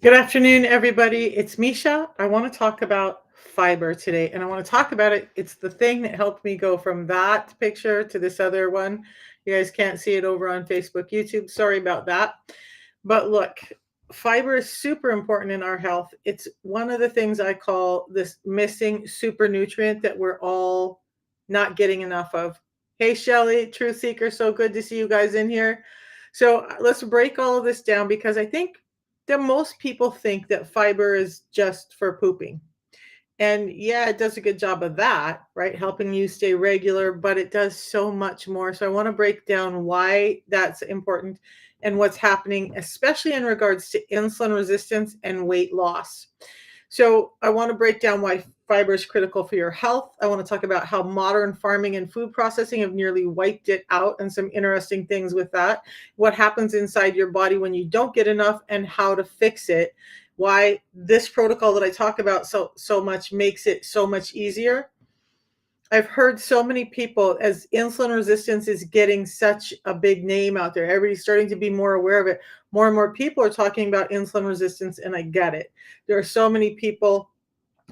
Good afternoon, everybody. It's Misha. I want to talk about fiber today, and I want to talk about it. It's the thing that helped me go from that picture to this other one. You guys can't see it over on Facebook, YouTube. Sorry about that. But look, fiber is super important in our health. It's one of the things I call this missing super nutrient that we're all not getting enough of. Hey, Shelly, Truth Seeker, so good to see you guys in here. So let's break all of this down because I think that most people think that fiber is just for pooping. And yeah, it does a good job of that, right? Helping you stay regular, but it does so much more. So I want to break down why that's important and what's happening, especially in regards to insulin resistance and weight loss. So I want to break down why fiber is critical for your health. I want to talk about how modern farming and food processing have nearly wiped it out and some interesting things with that. What happens inside your body when you don't get enough and how to fix it. Why this protocol that I talk about so much makes it so much easier. I've heard so many people as insulin resistance is getting such a big name out there. Everybody's starting to be more aware of it. More and more people are talking about insulin resistance, and I get it. There are so many people.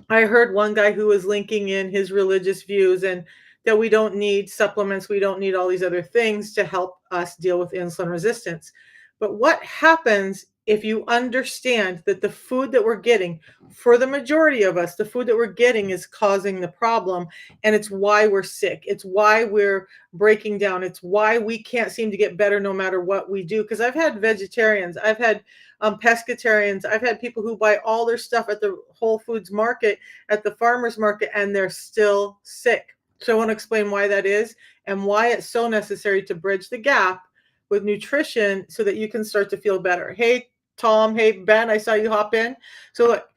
I heard one guy who was linking in his religious views and that we don't need supplements, we don't need all these other things to help us deal with insulin resistance. But what happens if you understand that the food that we're getting, for the majority of us, the food that we're getting is causing the problem, and it's why we're sick. It's why we're breaking down. It's why we can't seem to get better no matter what we do. Because I've had vegetarians, I've had pescatarians. I've had people who buy all their stuff at the Whole Foods market, at the farmer's market, and they're still sick. So I want to explain why that is and why it's so necessary to bridge the gap with nutrition so that you can start to feel better. Hey, Tom. Hey, Ben. I saw you hop in. So look,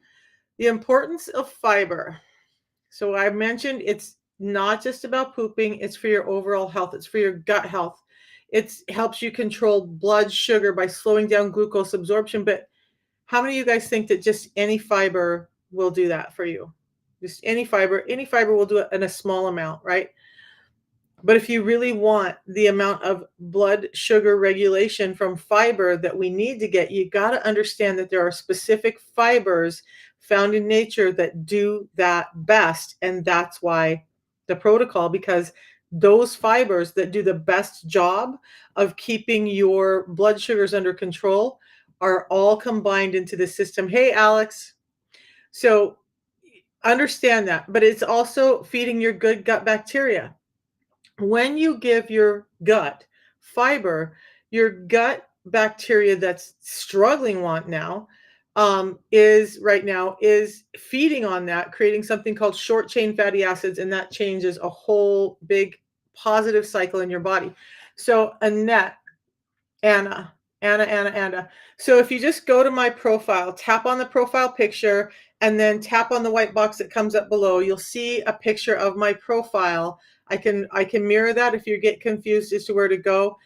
the importance of fiber. So I mentioned it's not just about pooping, it's for your overall health, it's for your gut health. It helps you control blood sugar by slowing down glucose absorption. But how many of you guys think that just any fiber will do that for you? Just any fiber will do it in a small amount, right? But if you really want the amount of blood sugar regulation from fiber that we need to get, you got to understand that there are specific fibers found in nature that do that best. And that's why the protocol, because those fibers that do the best job of keeping your blood sugars under control are all combined into the system. Hey, Alex. So understand that, but it's also feeding your good gut bacteria. When you give your gut fiber, your gut bacteria that's struggling want now is right now is feeding on that, creating something called short chain fatty acids, and that changes a whole big positive cycle in your body. So Annette, Anna, Anna. So if you just go to my profile, tap on the profile picture, and then tap on the white box that comes up below, you'll see a picture of my profile. I can mirror that if you get confused as to where to go.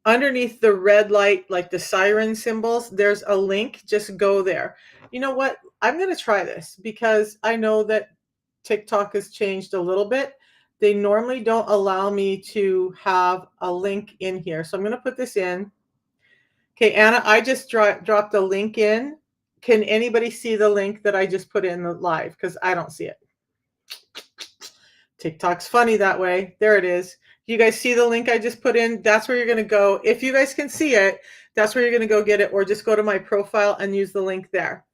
Underneath the red light, like the siren symbols, there's a link. Just go there. You know what? I'm going to try this because I know that TikTok has changed a little bit. They normally don't allow me to have a link in here. So I'm going to put this in. Okay, Anna, I just dropped a link in. Can anybody see the link that I just put in the live? Because I don't see it. TikTok's funny that way. There it is. You guys see the link I just put in? That's where you're going to go. If you guys can see it, that's where you're going to go get it, or just go to my profile and use the link there.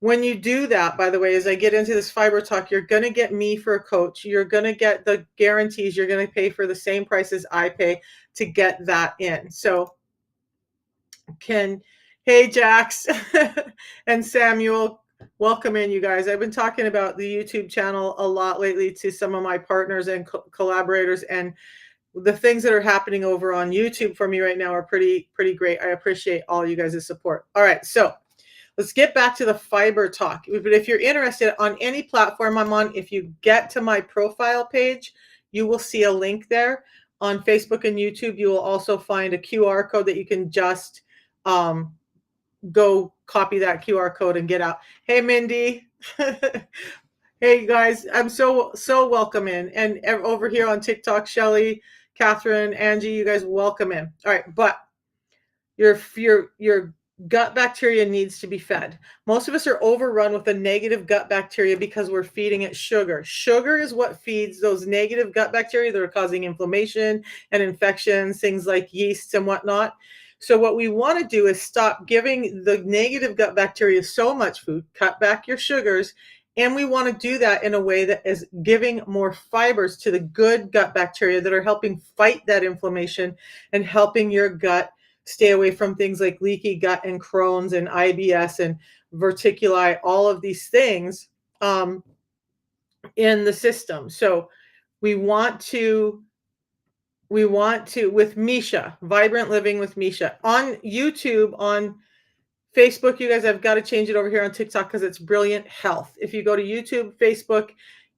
When you do that, by the way, as I get into this fiber talk, you're going to get me for a coach. You're going to get the guarantees. You're going to pay for the same price as I pay to get that in. So hey, Jax and Samuel, welcome in, you guys. I've been talking about the YouTube channel a lot lately to some of my partners and collaborators, and the things that are happening over on YouTube for me right now are pretty great. I appreciate all you guys' support. All right, so let's get back to the fiber talk. But if you're interested on any platform I'm on, if you get to my profile page, you will see a link there. On Facebook and YouTube, you will also find a QR code that you can just go copy that QR code and get out. Hey, Mindy. Hey, guys. I'm so welcome in. And over here on TikTok, Shelly, Catherine, Angie, you guys welcome in. All right, but your gut bacteria needs to be fed. Most of us are overrun with a negative gut bacteria because we're feeding it sugar. Sugar is what feeds those negative gut bacteria that are causing inflammation and infections, things like yeasts and whatnot. So, what we want to do is stop giving the negative gut bacteria so much food, cut back your sugars, and we want to do that in a way that is giving more fibers to the good gut bacteria that are helping fight that inflammation and helping your gut stay away from things like leaky gut and Crohn's and IBS and verticuli, all of these things um, in the system. So we want to with Misha, Vibrant Living with Misha on YouTube, on Facebook, you guys, I've got to change it over here on TikTok because it's Brilliant Health. If you go to YouTube, Facebook,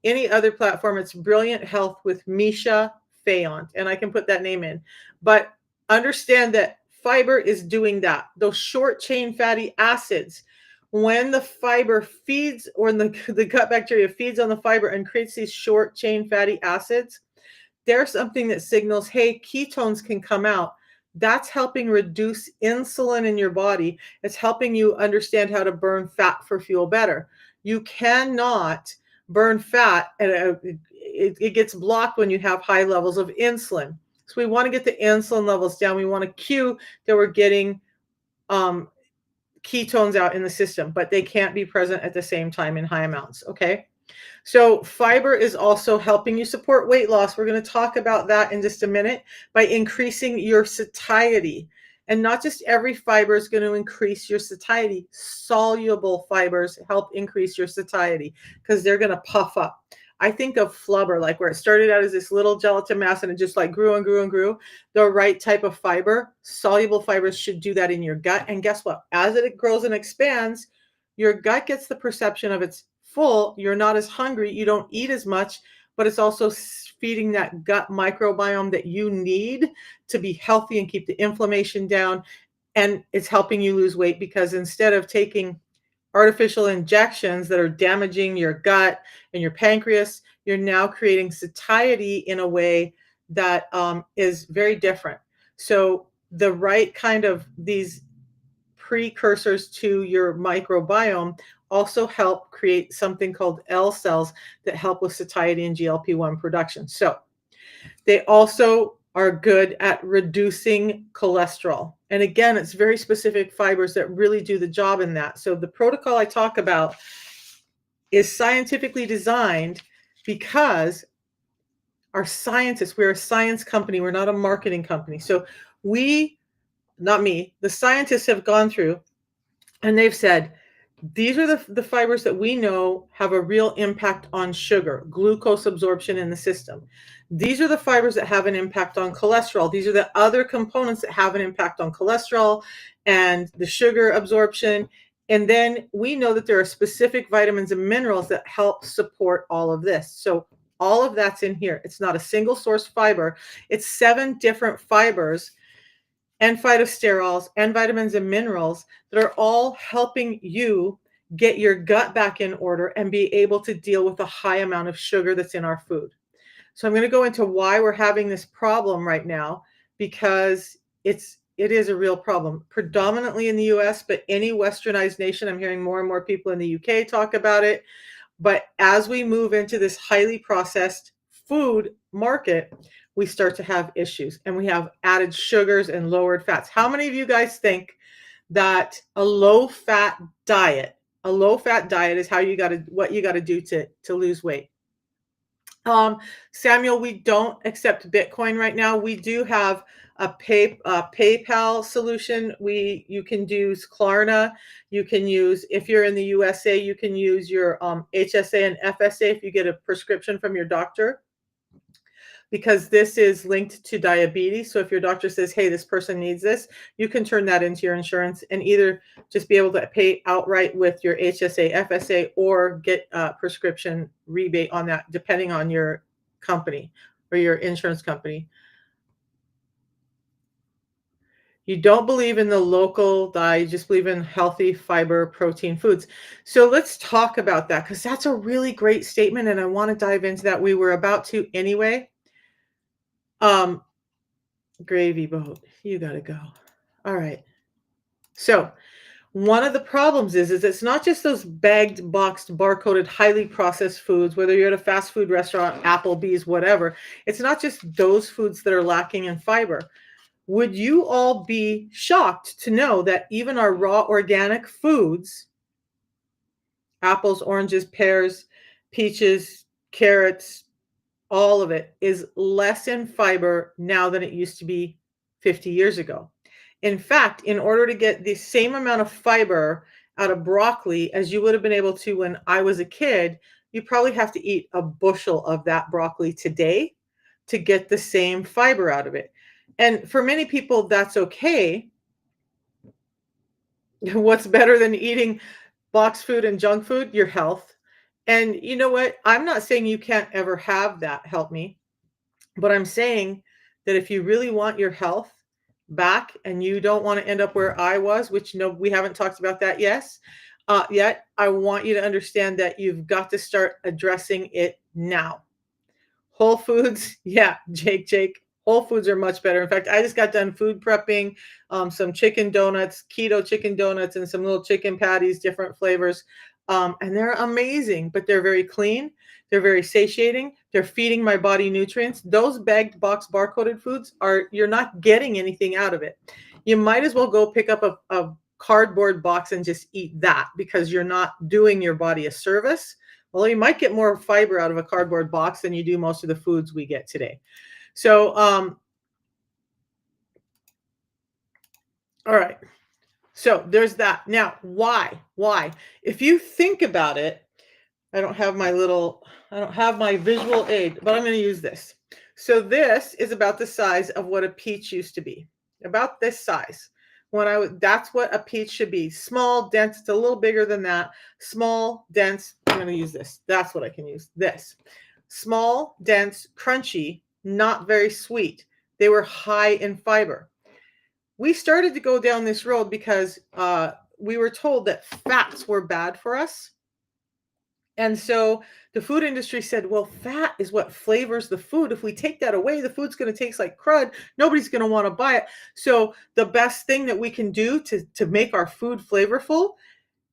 any other platform, it's Brilliant Health with Misha Fayant, and I can put that name in. But understand that fiber is doing that. Those short chain fatty acids, when the fiber feeds, or when the gut bacteria feeds on the fiber and creates these short chain fatty acids, there's something that signals, hey, ketones can come out. That's helping reduce insulin in your body. It's helping you understand how to burn fat for fuel better. You cannot burn fat, and it gets blocked when you have high levels of insulin. So we want to get the insulin levels down. We want to cue that we're getting um, ketones out in the system, but they can't be present at the same time in high amounts. Okay. So fiber is also helping you support weight loss. We're going to talk about that in just a minute, by increasing your satiety. And not just every fiber is going to increase your satiety. Soluble fibers help increase your satiety because they're going to puff up. I think of flubber, like where it started out as this little gelatin mass and it just like grew and grew and grew. The right type of fiber, soluble fibers, should do that in your gut. And guess what? As it grows and expands, your gut gets the perception of it's full, you're not as hungry, you don't eat as much, but it's also feeding that gut microbiome that you need to be healthy and keep the inflammation down. And it's helping you lose weight because instead of taking artificial injections that are damaging your gut and your pancreas, you're now creating satiety in a way that is very different. So the right kind of these precursors to your microbiome also help create something called L cells that help with satiety and GLP-1 production. So they also are good at reducing cholesterol. And again, it's very specific fibers that really do the job in that. So the protocol I talk about is scientifically designed because our scientists, we're a science company, we're not a marketing company. So we, not me, the scientists have gone through and they've said, these are the fibers that we know have a real impact on sugar, glucose absorption in the system. These are the fibers that have an impact on cholesterol. These are the other components that have an impact on cholesterol and the sugar absorption. And then we know that there are specific vitamins and minerals that help support all of this. So all of that's in here. It's not a single source fiber. It's 7 different fibers and phytosterols and vitamins and minerals that are all helping you get your gut back in order and be able to deal with the high amount of sugar that's in our food. So I'm going to go into why we're having this problem right now, because it is a real problem, predominantly in the US, but any westernized nation. I'm hearing more and more people in the UK talk about it. But as we move into this highly processed food market, we start to have issues, and we have added sugars and lowered fats. How many of you guys think that a low fat diet is how you got to, what you got to do to lose weight? Samuel, we don't accept Bitcoin right now. We do have a PayPal solution. You can use Klarna. You can use, if you're in the USA, you can use your HSA and FSA if you get a prescription from your doctor, because this is linked to diabetes. So if your doctor says, hey, this person needs this, you can turn that into your insurance and either just be able to pay outright with your HSA, FSA, or get a prescription rebate on that, depending on your company or your insurance company. You don't believe in the local diet, you just believe in healthy fiber protein foods. So let's talk about that, because that's a really great statement and I want to dive into that. We were about to anyway. Gravy boat, you gotta go. All right. So one of the problems is it's not just those bagged, boxed, barcoded, highly processed foods, whether you're at a fast food restaurant, Applebee's, whatever. It's not just those foods that are lacking in fiber. Would you all be shocked to know that even our raw organic foods, apples, oranges, pears, peaches, carrots, all of it is less in fiber now than it used to be 50 years ago? In fact, in order to get the same amount of fiber out of broccoli as you would have been able to when I was a kid, you probably have to eat a bushel of that broccoli today to get the same fiber out of it. And for many people, that's okay. What's better than eating box food and junk food? Your health. And you know what? I'm not saying you can't ever have that, help me. But I'm saying that if you really want your health back and you don't want to end up where I was, which no, we haven't talked about that yet. I want you to understand that you've got to start addressing it now. Whole Foods, yeah, Jake. Whole Foods are much better. In fact, I just got done food prepping some chicken donuts, keto chicken donuts, and some little chicken patties, different flavors. And they're amazing, but they're very clean. They're very satiating. They're feeding my body nutrients. Those bagged box barcoded foods you're not getting anything out of it. You might as well go pick up a cardboard box and just eat that because you're not doing your body a service. Well, you might get more fiber out of a cardboard box than you do most of the foods we get today. So, all right. So there's that. Now, why? Why? If you think about it, I don't have my visual aid, but I'm going to use this. So this is about the size of what a peach used to be. About this size. That's what a peach should be. Small, dense, it's a little bigger than that. Small, dense. I'm going to use this. That's what I can use. This. Small, dense, crunchy, not very sweet. They were high in fiber. We started to go down this road because we were told that fats were bad for us. And so the food industry said, well, fat is what flavors the food. If we take that away, the food's going to taste like crud. Nobody's going to want to buy it. So the best thing that we can do to make our food flavorful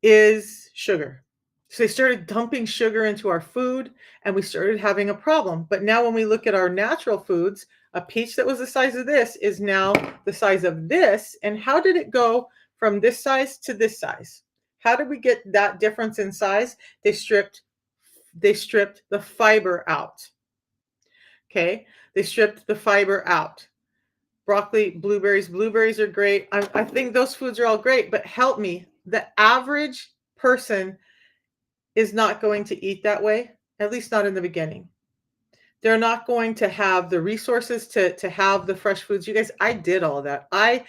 is sugar. So they started dumping sugar into our food and we started having a problem. But now when we look at our natural foods, a peach that was the size of this is now the size of this. And how did it go from this size to this size? How did we get that difference in size? They stripped the fiber out. Okay, they stripped the fiber out. Broccoli, blueberries are great. I think those foods are all great, but help me. The average person is not going to eat that way, at least not in the beginning. They're not going to have the resources to have the fresh foods. You guys, I did all of that. I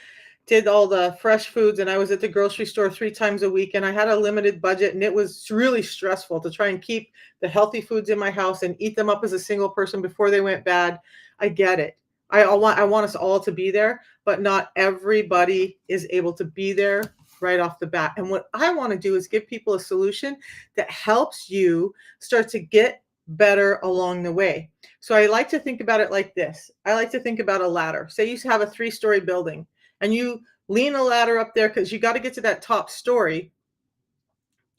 did all the fresh foods and I was at the grocery store 3 times a week and I had a limited budget and it was really stressful to try and keep the healthy foods in my house and eat them up as a single person before they went bad. I get it. I want us all to be there, but not everybody is able to be there right off the bat. And what I want to do is give people a solution that helps you start to get better along the way. So I like to think about it like this. I like to think about a ladder. Say you have a 3-story building and you lean a ladder up there because you got to get to that top story.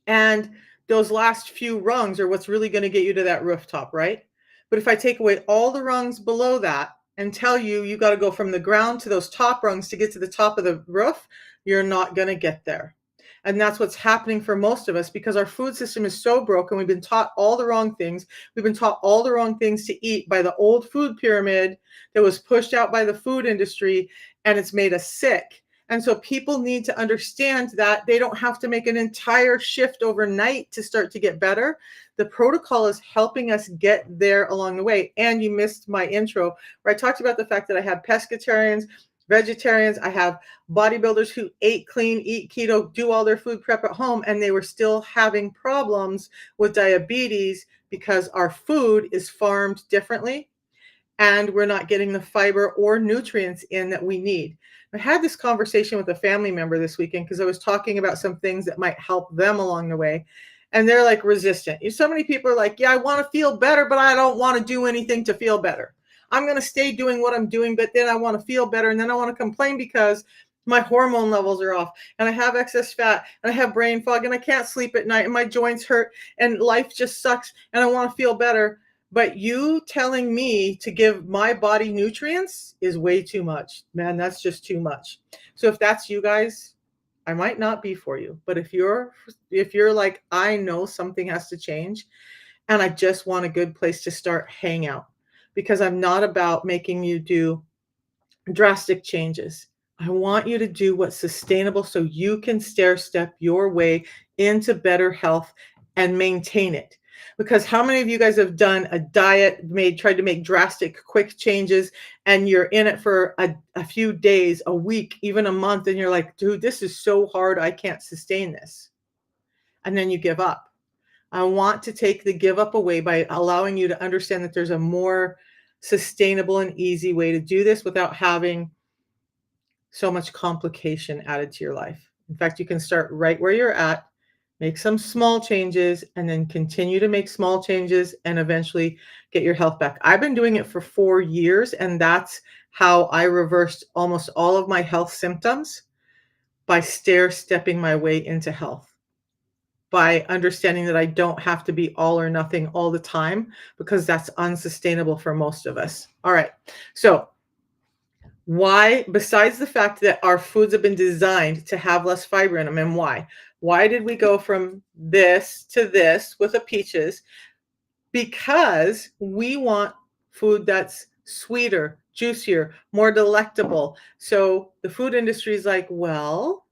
And those last few rungs are what's really going to get you to that rooftop, right? But if I take away all the rungs below that and tell you got to go from the ground to those top rungs to get to the top of the roof, you're not going to get there. And that's what's happening for most of us because our food system is so broken. We've been taught all the wrong things. We've been taught all the wrong things to eat by the old food pyramid that was pushed out by the food industry, and it's made us sick. And so people need to understand that they don't have to make an entire shift overnight to start to get better. The protocol is helping us get there along the way. And you missed my intro where I talked about the fact that I have pescatarians, vegetarians, I have bodybuilders who ate clean, eat keto, do all their food prep at home, and they were still having problems with diabetes because our food is farmed differently and we're not getting the fiber or nutrients in that we need. I had this conversation with a family member this weekend because I was talking about some things that might help them along the way. And they're like resistant. So many people are like, yeah, I want to feel better, but I don't want to do anything to feel better. I'm going to stay doing what I'm doing, but then I want to feel better. And then I want to complain because My hormone levels are off, and I have excess fat, and I have brain fog, and I can't sleep at night, and my joints hurt, and life just sucks, and I want to feel better. But you telling me to give my body nutrients is way too much. Man, that's just too much. So if that's you guys, I might not be for you. But if you're like, I know something has to change, and I just want a good place to start, hang out. Because I'm not about making you do drastic changes. I want you to do what's sustainable so you can stair step your way into better health and maintain it. Because how many of you guys have done a diet, tried to make drastic, quick changes, and you're in it for a few days, a week, even a month, and you're like, dude, this is so hard, I can't sustain this. And then you give up. I want to take the give up away by allowing you to understand that there's a more sustainable and easy way to do this without having so much complication added to your life. In fact, you can start right where you're at, make some small changes, and then continue to make small changes and eventually get your health back. I've been doing it for 4 years, and that's how I reversed almost all of my health symptoms, by stair stepping my way into health, by understanding that I don't have to be all or nothing all the time, because that's unsustainable for most of us. All right. So why, besides the fact that our foods have been designed to have less fiber in them, and why did we go from this to this with the peaches? Because we want food that's sweeter, juicier, more delectable. So the food industry is like, well,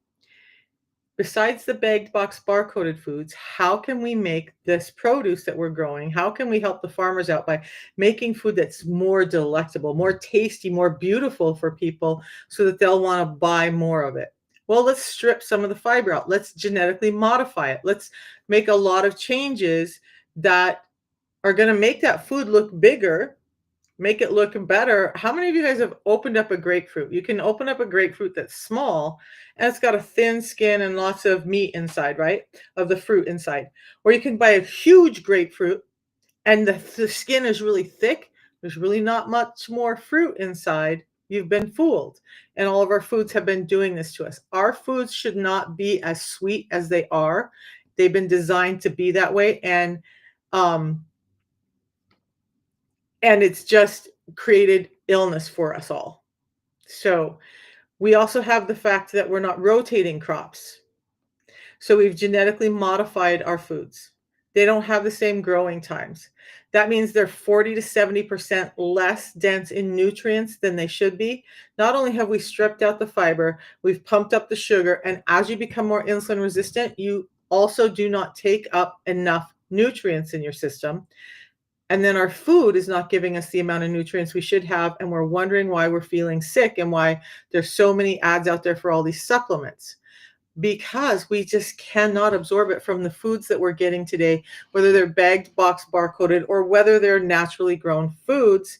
besides the bagged box barcoded foods, how can we make this produce that we're growing? How can we help the farmers out by making food that's more delectable, more tasty, more beautiful for people so that they'll want to buy more of it? Well, let's strip some of the fiber out. Let's genetically modify it. Let's make a lot of changes that are going to make that food look bigger, make it look better. How many of you guys have opened up a grapefruit? You can open up a grapefruit that's small and it's got a thin skin and lots of meat inside, right? Of the fruit inside. Or you can buy a huge grapefruit and the skin is really thick. There's really not much more fruit inside. You've been fooled. And all of our foods have been doing this to us. Our foods should not be as sweet as they are. They've been designed to be that way. Um, and it's just created illness for us all. So we also have the fact that we're not rotating crops. So we've genetically modified our foods. They don't have the same growing times. That means they're 40 to 70% less dense in nutrients than they should be. Not only have we stripped out the fiber, we've pumped up the sugar, and as you become more insulin resistant, you also do not take up enough nutrients in your system. And then our food is not giving us the amount of nutrients we should have, and we're wondering why we're feeling sick and why there's so many ads out there for all these supplements. Because we just cannot absorb it from the foods that we're getting today, whether they're bagged, box, barcoded, or whether they're naturally grown foods.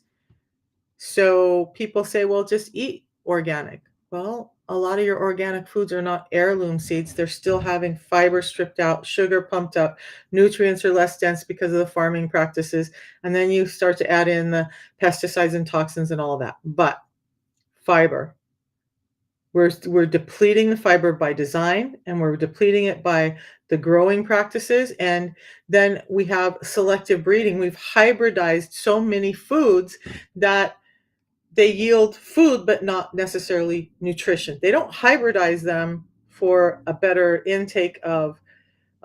So people say, well, just eat organic. Well, a lot of your organic foods are not heirloom seeds. They're still having fiber stripped out, sugar pumped up, nutrients are less dense because of the farming practices. And then you start to add in the pesticides and toxins and all that. But fiber, we're depleting the fiber by design, and we're depleting it by the growing practices. And then we have selective breeding. We've hybridized so many foods that they yield food, but not necessarily nutrition. They don't hybridize them for a better intake of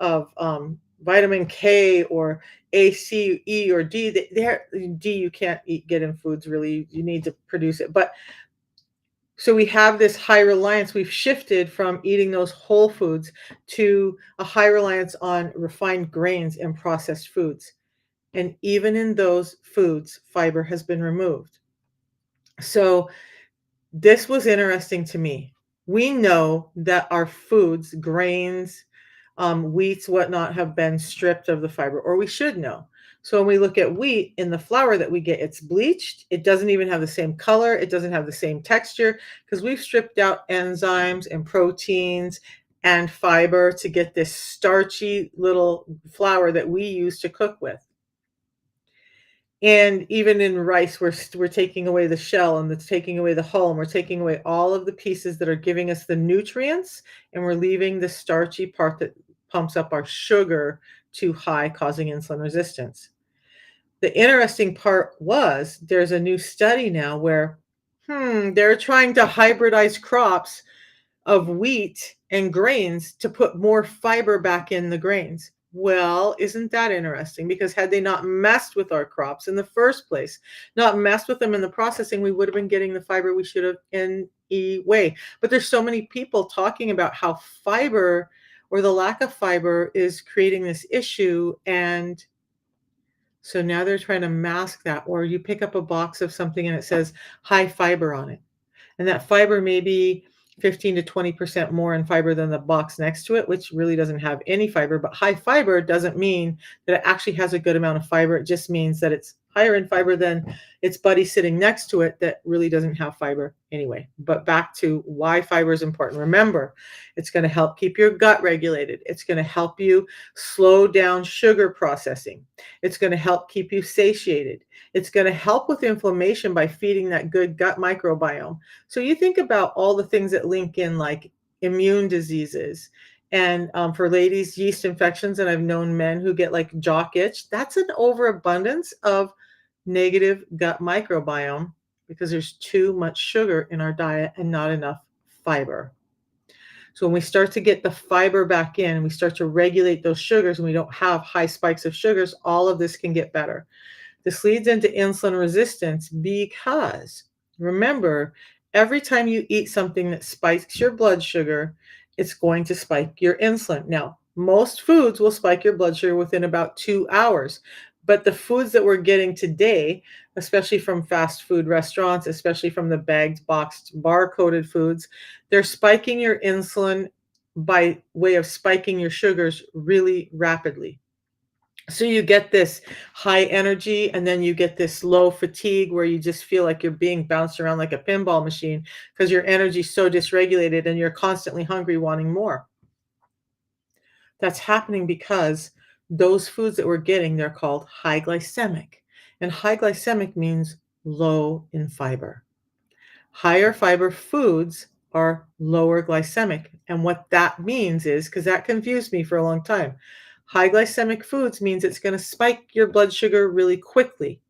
vitamin K or A, C, E, or D. D you can't get in foods really. You need to produce it. But so we have this high reliance. We've shifted from eating those whole foods to a high reliance on refined grains and processed foods. And even in those foods, fiber has been removed. So this was interesting to me. We know that our foods, grains, wheats, whatnot, have been stripped of the fiber, or we should know. So when we look at wheat, in the flour that we get, it's bleached. It doesn't even have the same color. It doesn't have the same texture, because we've stripped out enzymes and proteins and fiber to get this starchy little flour that we use to cook with. And even in rice, we're taking away the shell, and it's taking away the hull, and we're taking away all of the pieces that are giving us the nutrients, and we're leaving the starchy part that pumps up our sugar too high, causing insulin resistance. The interesting part was there's a new study now where, they're trying to hybridize crops of wheat and grains to put more fiber back in the grains. Well, isn't that interesting? Because had they not messed with our crops in the first place, not messed with them in the processing, we would have been getting the fiber we should have in a way. But there's so many people talking about how fiber or the lack of fiber is creating this issue. And so now they're trying to mask that. Or you pick up a box of something and it says high fiber on it. And that fiber may be 15 to 20% more in fiber than the box next to it, which really doesn't have any fiber. But high fiber doesn't mean that it actually has a good amount of fiber. It just means that it's higher in fiber than its buddy sitting next to it that really doesn't have fiber anyway. But back to why fiber is important. Remember, it's going to help keep your gut regulated. It's going to help you slow down sugar processing. It's going to help keep you satiated. It's going to help with inflammation by feeding that good gut microbiome. So you think about all the things that link in, like immune diseases, and for ladies, yeast infections. And I've known men who get like jock itch. That's an overabundance of negative gut microbiome because there's too much sugar in our diet and not enough fiber. So when we start to get the fiber back in and we start to regulate those sugars and we don't have high spikes of sugars, all of this can get better. This leads into insulin resistance because, remember, every time you eat something that spikes your blood sugar, it's going to spike your insulin. Now, most foods will spike your blood sugar within about 2 hours. But the foods that we're getting today, especially from fast food restaurants, especially from the bagged, boxed, bar-coded foods, they're spiking your insulin by way of spiking your sugars really rapidly. So you get this high energy and then you get this low fatigue where you just feel like you're being bounced around like a pinball machine because your energy's so dysregulated and you're constantly hungry, wanting more. That's happening because those foods that we're getting, they're called high glycemic. And high glycemic means low in fiber. Higher fiber foods are lower glycemic. And what that means is, because that confused me for a long time, high glycemic foods means it's going to spike your blood sugar really quickly.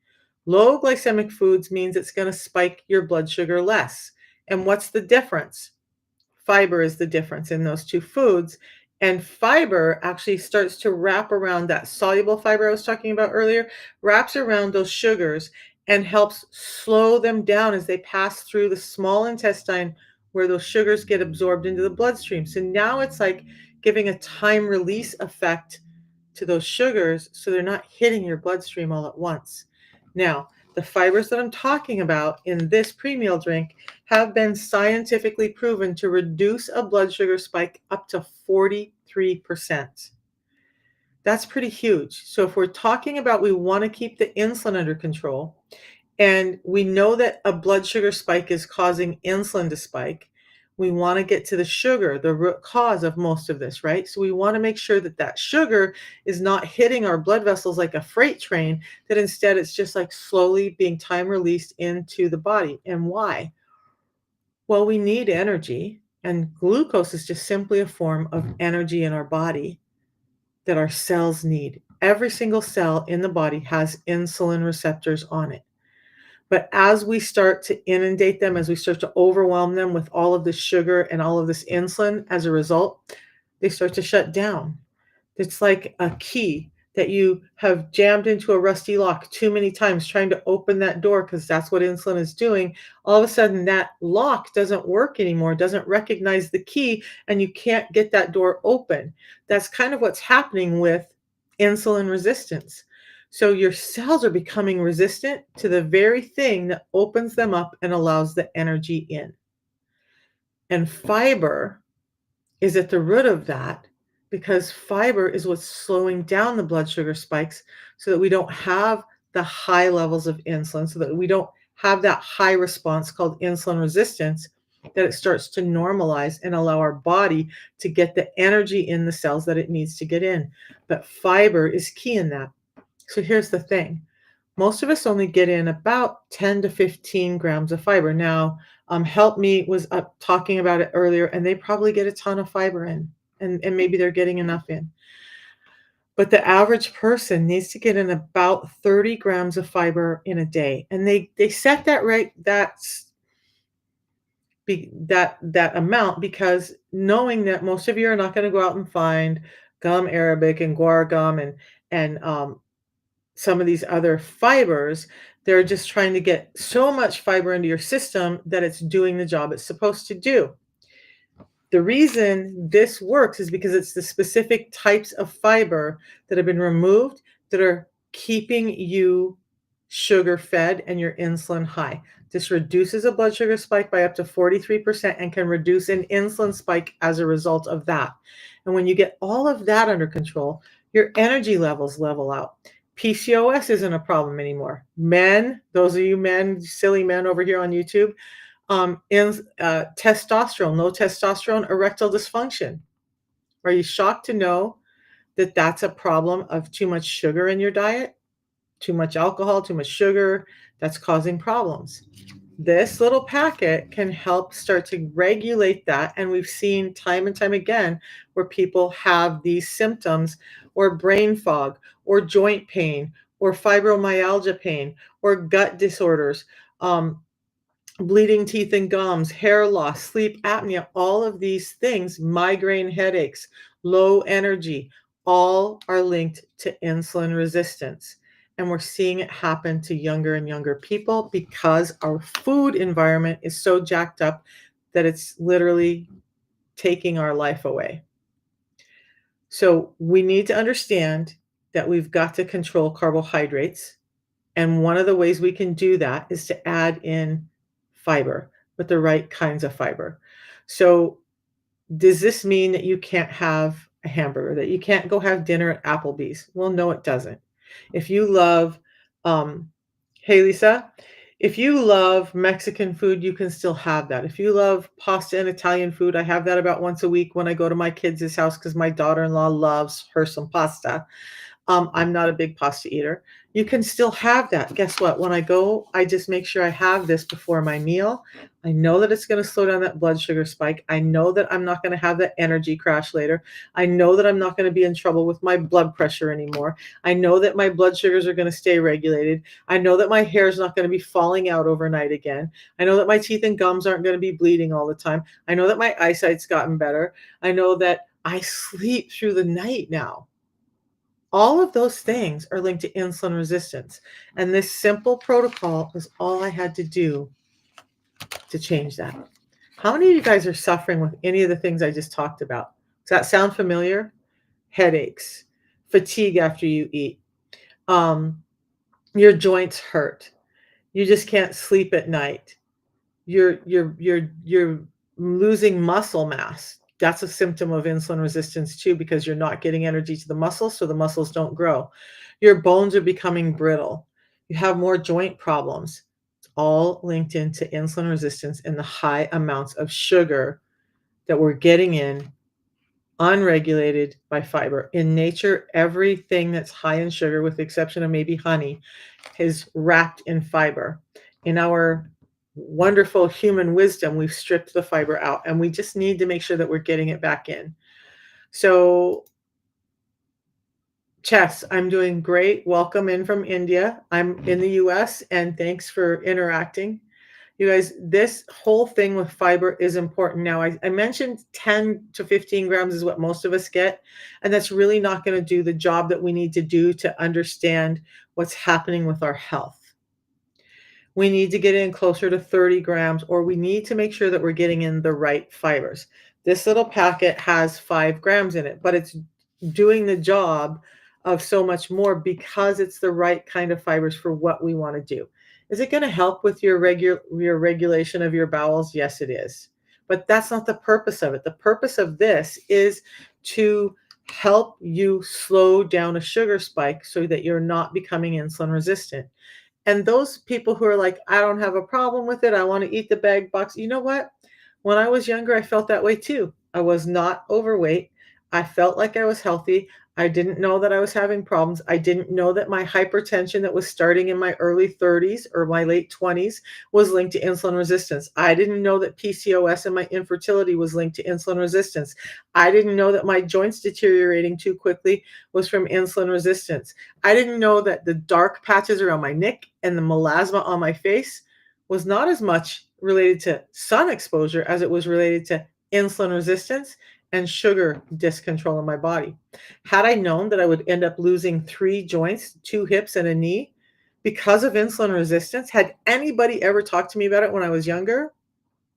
Low glycemic foods means it's going to spike your blood sugar less. And what's the difference? Fiber is the difference in those two foods. And fiber actually starts to wrap around that soluble fiber I was talking about earlier, wraps around those sugars and helps slow them down as they pass through the small intestine where those sugars get absorbed into the bloodstream. So now it's like giving a time release effect to those sugars so they're not hitting your bloodstream all at once. Now, the fibers that I'm talking about in this pre-meal drink have been scientifically proven to reduce a blood sugar spike up to 43%. That's pretty huge. So if we're talking about we want to keep the insulin under control, and we know that a blood sugar spike is causing insulin to spike, we want to get to the sugar, the root cause of most of this, right? So we want to make sure that that sugar is not hitting our blood vessels like a freight train, that instead it's just like slowly being time released into the body. And why? Well, we need energy, and glucose is just simply a form of energy in our body that our cells need. Every single cell in the body has insulin receptors on it. But as we start to inundate them, as we start to overwhelm them with all of this sugar and all of this insulin, as a result, they start to shut down. It's like a key that you have jammed into a rusty lock too many times trying to open that door because that's what insulin is doing. All of a sudden, that lock doesn't work anymore, doesn't recognize the key, and you can't get that door open. That's kind of what's happening with insulin resistance. So your cells are becoming resistant to the very thing that opens them up and allows the energy in. And fiber is at the root of that because fiber is what's slowing down the blood sugar spikes so that we don't have the high levels of insulin, so that we don't have that high response called insulin resistance, that it starts to normalize and allow our body to get the energy in the cells that it needs to get in. But fiber is key in that. So here's the thing. most of us only get in about 10 to 15 grams of fiber. Now, Help Me was up talking about it earlier, and they probably get a ton of fiber in, and maybe they're getting enough in. But the average person needs to get in about 30 grams of fiber in a day, and they set that right that amount because knowing that most of you are not going to go out and find gum arabic and guar gum and some of these other fibers. They're just trying to get so much fiber into your system that it's doing the job it's supposed to do. The reason this works is because it's the specific types of fiber that have been removed that are keeping you sugar fed and your insulin high. This reduces a blood sugar spike by up to 43% and can reduce an insulin spike as a result of that. And when you get all of that under control, your energy levels level out. PCOS isn't a problem anymore. Men, those of you men, silly men over here on YouTube, testosterone, low testosterone, erectile dysfunction. Are you shocked to know that that's a problem of too much sugar in your diet? Too much alcohol, too much sugar, that's causing problems. This little packet can help start to regulate that. And we've seen time and time again where people have these symptoms or brain fog or joint pain or fibromyalgia pain or gut disorders. Bleeding teeth and gums, hair loss, sleep apnea, all of these things, migraine headaches, low energy, all are linked to insulin resistance. And we're seeing it happen to younger and younger people because our food environment is so jacked up that it's literally taking our life away. So we need to understand that we've got to control carbohydrates. And one of the ways we can do that is to add in fiber, but the right kinds of fiber. So, does this mean that you can't have a hamburger, that you can't go have dinner at Applebee's? Well, no, it doesn't. If you love, hey Lisa, if you love Mexican food, you can still have that. If you love pasta and Italian food, I have that about once a week when I go to my kids' house because my daughter-in-law loves her some pasta. I'm not a big pasta eater. You can still have that. Guess what? When I go, I just make sure I have this before my meal. I know that it's going to slow down that blood sugar spike. I know that I'm not going to have that energy crash later. I know that I'm not going to be in trouble with my blood pressure anymore. I know that my blood sugars are going to stay regulated. I know that my hair is not going to be falling out overnight again. I know that my teeth and gums aren't going to be bleeding all the time. I know that my eyesight's gotten better. I know that I sleep through the night now. All of those things are linked to insulin resistance. And this simple protocol is all I had to do to change that. How many of you guys are suffering with any of the things I just talked about? Does that sound familiar? Headaches, fatigue after you eat, your joints hurt, you just can't sleep at night, you're losing muscle mass. That's a symptom of insulin resistance too, because you're not getting energy to the muscles, so the muscles don't grow. Your bones are becoming brittle. You have more joint problems. It's all linked into insulin resistance and the high amounts of sugar that we're getting in unregulated by fiber. In nature, everything that's high in sugar, with the exception of maybe honey, is wrapped in fiber. In our wonderful human wisdom, we've stripped the fiber out, and we just need to make sure that we're getting it back in. So, Chess, I'm doing great. Welcome in from India. I'm in the US, and thanks for interacting. You guys, this whole thing with fiber is important. Now, I mentioned 10 to 15 grams is what most of us get, and that's really not going to do the job that we need to do to understand what's happening with our health. We need to get in closer to 30 grams, or we need to make sure that we're getting in the right fibers. This little packet has 5 grams in it, but it's doing the job of so much more because it's the right kind of fibers for what we want to do. Is it going to help with your regulation of your bowels? Yes, it is. But that's not the purpose of it. The purpose of this is to help you slow down a sugar spike so that you're not becoming insulin resistant. And those people who are like, I don't have a problem with it, I want to eat the bag box. You know what? When I was younger, I felt that way too. I was not overweight. I felt like I was healthy. I didn't know that I was having problems. I didn't know that my hypertension that was starting in my early 30s or my late 20s was linked to insulin resistance. I didn't know that PCOS and my infertility was linked to insulin resistance. I didn't know that my joints deteriorating too quickly was from insulin resistance. I didn't know that the dark patches around my neck and the melasma on my face was not as much related to sun exposure as it was related to insulin resistance and sugar discontrol in my body. Had I known that I would end up losing 3 joints, 2 hips, and a knee because of insulin resistance, had anybody ever talked to me about it when I was younger,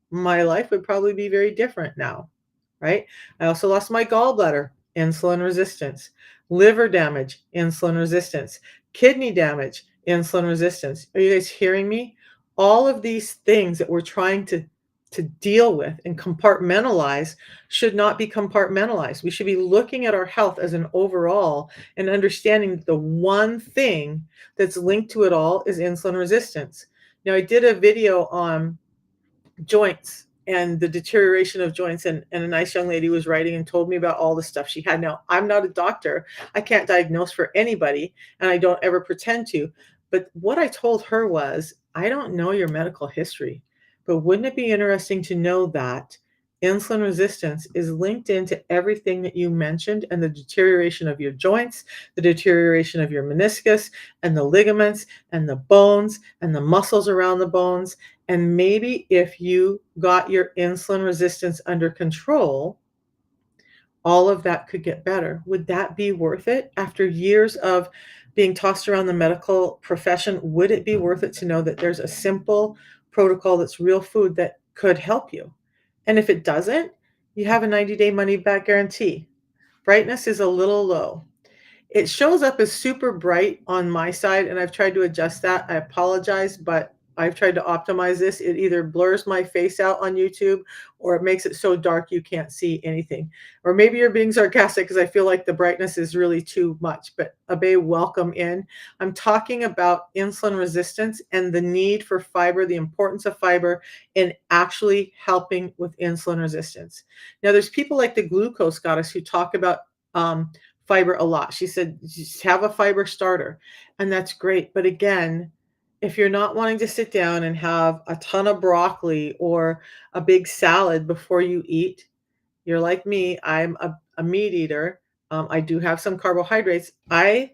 my life would probably be very different now, right? I also lost my gallbladder, insulin resistance, liver damage, insulin resistance, kidney damage, insulin resistance. Are you guys hearing me? All of these things that we're trying to deal with and compartmentalize should not be compartmentalized. We should be looking at our health as an overall and understanding that the one thing that's linked to it all is insulin resistance. Now, I did a video on joints and the deterioration of joints, and a nice young lady was writing and told me about all the stuff she had. Now, I'm not a doctor. I can't diagnose for anybody, and I don't ever pretend to. But what I told her was, I don't know your medical history, but wouldn't it be interesting to know that insulin resistance is linked into everything that you mentioned, and the deterioration of your joints, the deterioration of your meniscus and the ligaments and the bones and the muscles around the bones. And maybe if you got your insulin resistance under control, all of that could get better. Would that be worth it? After years of being tossed around the medical profession, would it be worth it to know that there's a simple protocol that's real food that could help you? And if it doesn't, you have a 90-day money back guarantee. Brightness is a little low. It shows up as super bright on my side, and I've tried to adjust that. I apologize, but I've tried to optimize this. It either blurs my face out on YouTube or it makes it so dark you can't see anything. Or maybe you're being sarcastic because I feel like the brightness is really too much. But Abe, welcome in. I'm talking about insulin resistance and the need for fiber, the importance of fiber in actually helping with insulin resistance. Now, there's people like the Glucose Goddess who talk about fiber a lot. She said, just have a fiber starter, and that's great. But again, if you're not wanting to sit down and have a ton of broccoli or a big salad before you eat, you're like me. I'm a meat eater. I do have some carbohydrates. I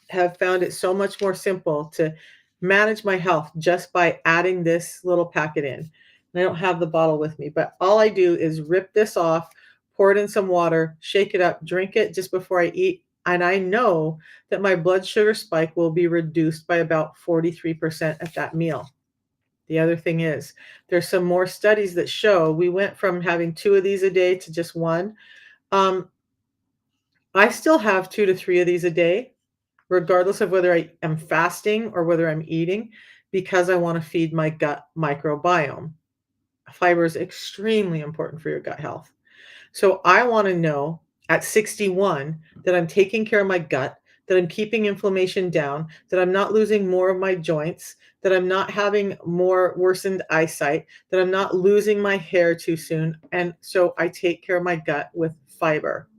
have found it so much more simple to manage my health just by adding this little packet in. And I don't have the bottle with me, but all I do is rip this off, pour it in some water, shake it up, drink it just before I eat. And I know that my blood sugar spike will be reduced by about 43% at that meal. The other thing is, there's some more studies that show we went from having 2 of these a day to just 1. Um, I still have 2 to 3 of these a day, regardless of whether I am fasting or whether I'm eating, because I want to feed my gut microbiome. Fiber is extremely important for your gut health. So I want to know at 61 that I'm taking care of my gut, that I'm keeping inflammation down, that I'm not losing more of my joints, that I'm not having more worsened eyesight, that I'm not losing my hair too soon. And so I take care of my gut with fiber.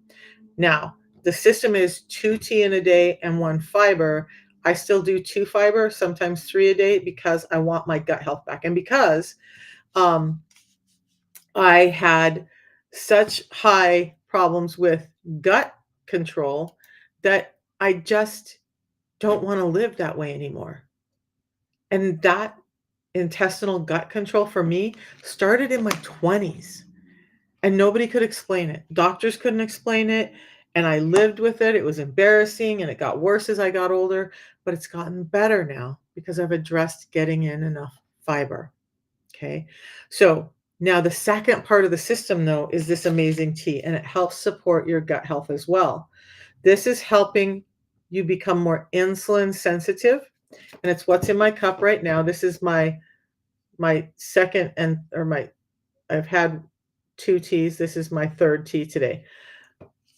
Now, the system is 2 tea in a day and 1 fiber. I still do 2 fiber, sometimes 3 a day because I want my gut health back. And because um, I had such high problems with gut control that I just don't want to live that way anymore. And that intestinal gut control for me started in my 20s. And nobody could explain it. Doctors couldn't explain it, and I lived with it. It was embarrassing, and it got worse as I got older, but it's gotten better now because I've addressed getting in enough fiber. Okay. So now the second part of the system, though, is this amazing tea, and it helps support your gut health as well. This is helping you become more insulin sensitive, and it's what's in my cup right now. This is my second and or my I've had 2 teas. This is my 3rd tea today.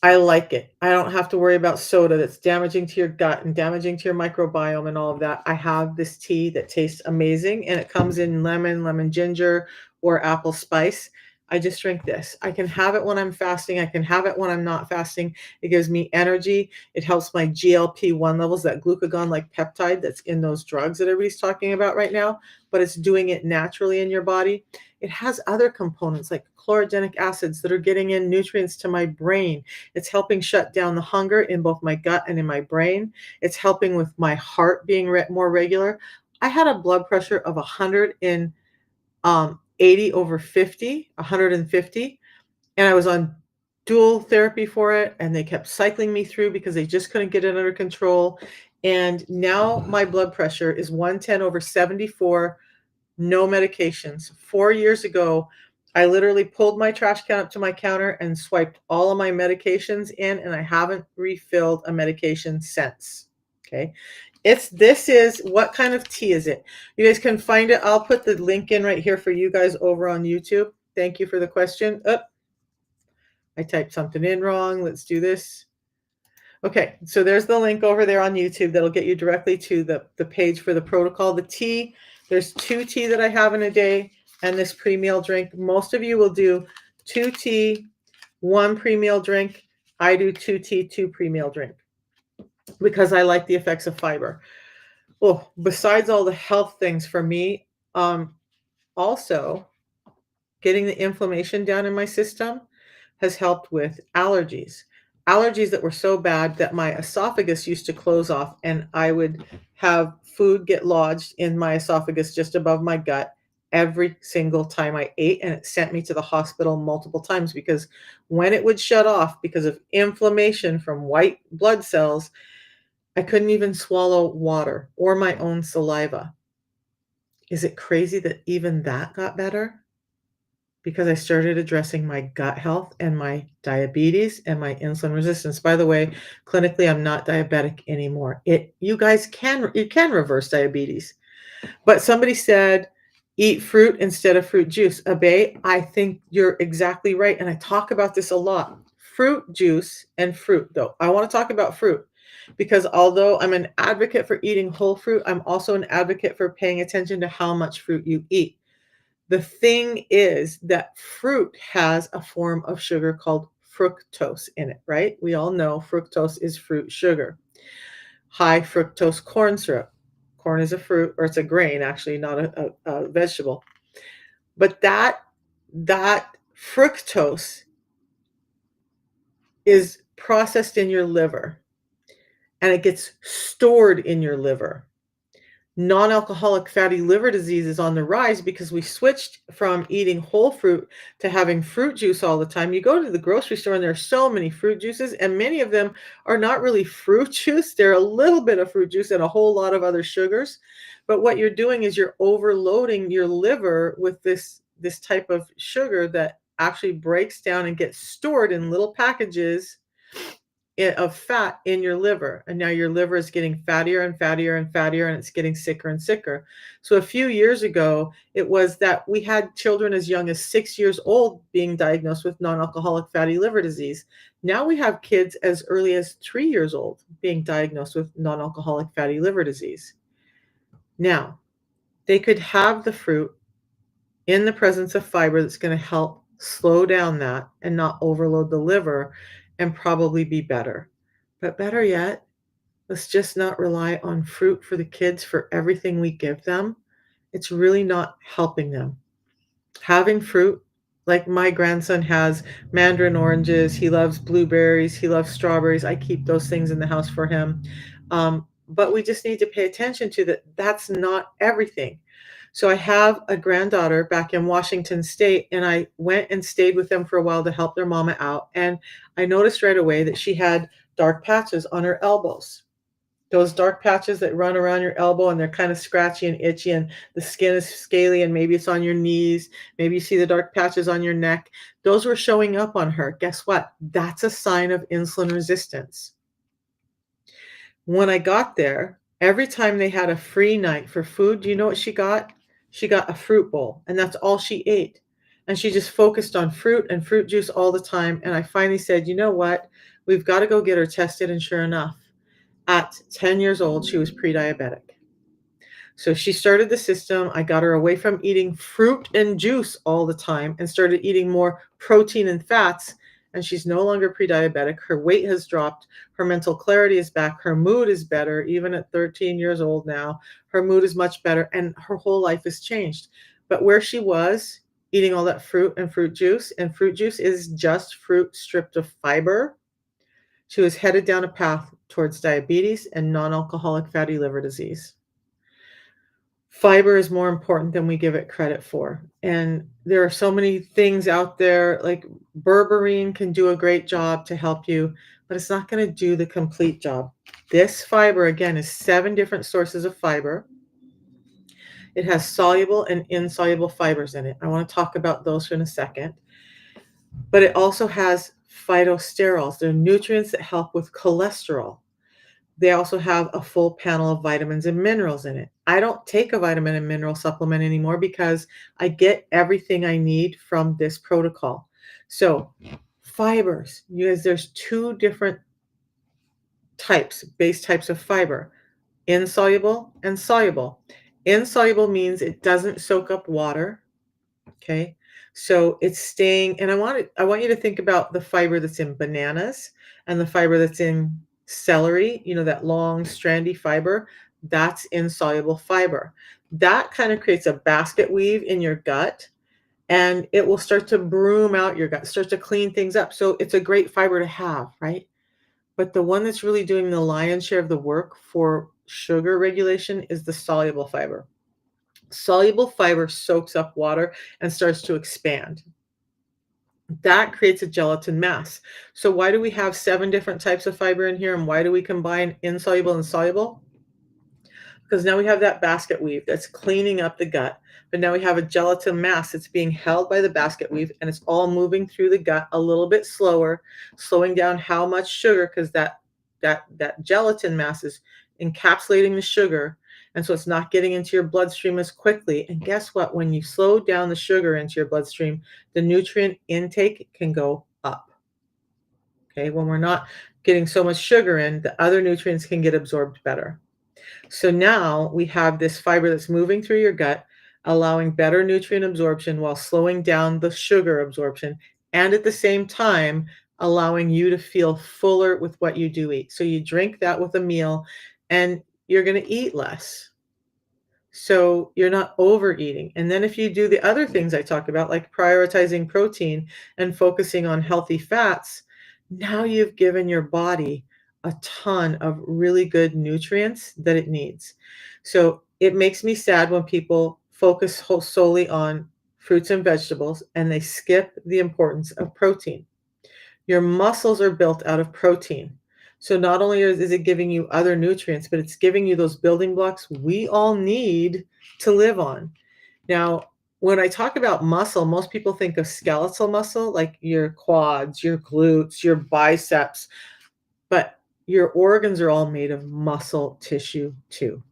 I like it. I don't have to worry about soda that's damaging to your gut and damaging to your microbiome and all of that. I have this tea that tastes amazing, and it comes in lemon, lemon ginger, or apple spice. I just drink this. I can have it when I'm fasting. I can have it when I'm not fasting. It gives me energy. It helps my GLP-1 levels, that glucagon like peptide that's in those drugs that everybody's talking about right now, but it's doing it naturally in your body. It has other components like chlorogenic acids that are getting in nutrients to my brain. It's helping shut down the hunger in both my gut and in my brain. It's helping with my heart being more regular. I had a blood pressure of 80 over 50, 150, and I was on dual therapy for it, and they kept cycling me through because they just couldn't get it under control. And now my blood pressure is 110 over 74, no medications. 4 years ago, I literally pulled my trash can up to my counter and swiped all of my medications in, and I haven't refilled a medication since. Okay. This is, what kind of tea is it? You guys can find it. I'll put the link in right here for you guys over on YouTube. Thank you for the question. Oh, I typed something in wrong. Let's do this. Okay, so there's the link over there on YouTube that'll get you directly to the page for the protocol. The tea, there's 2 tea that I have in a day and this pre-meal drink. Most of you will do 2 tea, 1 pre-meal drink. I do 2 tea, 2 pre-meal drink because I like the effects of fiber. Well, besides all the health things for me, also getting the inflammation down in my system has helped with allergies. Allergies that were so bad that my esophagus used to close off, and I would have food get lodged in my esophagus just above my gut every single time I ate. And it sent me to the hospital multiple times because when it would shut off because of inflammation from white blood cells, I couldn't even swallow water or my own saliva. Is it crazy that even that got better? Because I started addressing my gut health and my diabetes and my insulin resistance. By the way, clinically, I'm not diabetic anymore. You guys can reverse diabetes. But somebody said, eat fruit instead of fruit juice. Abe, I think you're exactly right. And I talk about this a lot. Fruit juice and fruit, though. I want to talk about fruit because although I'm an advocate for eating whole fruit, I'm also an advocate for paying attention to how much fruit you eat. The thing is that fruit has a form of sugar called fructose in it, right? We all know fructose is fruit sugar. High fructose corn syrup. Corn is a fruit, or it's a grain, actually, not a vegetable. But that fructose is processed in your liver and it gets stored in your liver. Non-alcoholic fatty liver disease is on the rise because we switched from eating whole fruit to having fruit juice all the time. You go to the grocery store and there are so many fruit juices, and many of them are not really fruit juice. They're a little bit of fruit juice and a whole lot of other sugars. But what you're doing is you're overloading your liver with this type of sugar that actually breaks down and gets stored in little packages of fat in your liver. And now your liver is getting fattier and fattier and fattier, and it's getting sicker and sicker. So a few years ago, it was that we had children as young as 6 years old being diagnosed with non-alcoholic fatty liver disease. Now we have kids as early as 3 years old being diagnosed with non-alcoholic fatty liver disease. Now, they could have the fruit in the presence of fiber that's going to help slow down that and not overload the liver and probably be better. But better yet, let's just not rely on fruit for the kids for everything we give them. It's really not helping them. Having fruit, like my grandson has mandarin oranges, he loves blueberries, he loves strawberries. I keep those things in the house for him. But we just need to pay attention to that. That's not everything. So I have a granddaughter back in Washington State, and I went and stayed with them for a while to help their mama out. And I noticed right away that she had dark patches on her elbows. Those dark patches that run around your elbow and they're kind of scratchy and itchy, and the skin is scaly, and maybe it's on your knees. Maybe you see the dark patches on your neck. Those were showing up on her. Guess what? That's a sign of insulin resistance. When I got there, every time they had a free night for food, do you know what she got? She got a fruit bowl, and that's all she ate. And she just focused on fruit and fruit juice all the time. And I finally said, you know what? We've got to go get her tested. And sure enough, at 10 years old, she was pre-diabetic. So she started the system. I got her away from eating fruit and juice all the time and started eating more protein and fats. And she's no longer pre-diabetic. Her weight has dropped. Her mental clarity is back. Her mood is better. Even at 13 years old now, her mood is much better and her whole life has changed. But where she was eating all that fruit and fruit juice is just fruit stripped of fiber, she was headed down a path towards diabetes and non-alcoholic fatty liver disease. Fiber is more important than we give it credit for. And there are so many things out there, like berberine can do a great job to help you, but it's not going to do the complete job. This fiber, again, is 7 different sources of fiber. It has soluble and insoluble fibers in it. I want to talk about those in a second. But it also has phytosterols. They're nutrients that help with cholesterol. They also have a full panel of vitamins and minerals in it. I don't take a vitamin and mineral supplement anymore because I get everything I need from this protocol. So, fibers, you guys, there's 2 different base types of fiber, insoluble and soluble. Insoluble means it doesn't soak up water. Okay. So it's staying, and I want you to think about the fiber that's in bananas and the fiber that's in celery, that long strandy fiber, that's insoluble fiber. That kind of creates a basket weave in your gut and it will start to broom out your gut, start to clean things up. So it's a great fiber to have, right? But the one that's really doing the lion's share of the work for sugar regulation is the soluble fiber. Soluble fiber soaks up water and starts to expand. That creates a gelatin mass. So why do we have 7 different types of fiber in here, and why do we combine insoluble and soluble? Because now we have that basket weave that's cleaning up the gut, but now we have a gelatin mass that's being held by the basket weave, and it's all moving through the gut a little bit slower, slowing down how much sugar, because that gelatin mass is encapsulating the sugar, and so it's not getting into your bloodstream as quickly. And guess what? When you slow down the sugar into your bloodstream, the nutrient intake can go up. Okay, when we're not getting so much sugar in, the other nutrients can get absorbed better. So now we have this fiber that's moving through your gut, allowing better nutrient absorption while slowing down the sugar absorption, and at the same time, allowing you to feel fuller with what you do eat. So you drink that with a meal and you're going to eat less. So you're not overeating. And then if you do the other things I talked about, like prioritizing protein and focusing on healthy fats, now you've given your body a ton of really good nutrients that it needs. So it makes me sad when people focus solely on fruits and vegetables and they skip the importance of protein. Your muscles are built out of protein. So not only is it giving you other nutrients, but it's giving you those building blocks we all need to live on. Now, when I talk about muscle, most people think of skeletal muscle, like your quads, your glutes, your biceps, but your organs are all made of muscle tissue too.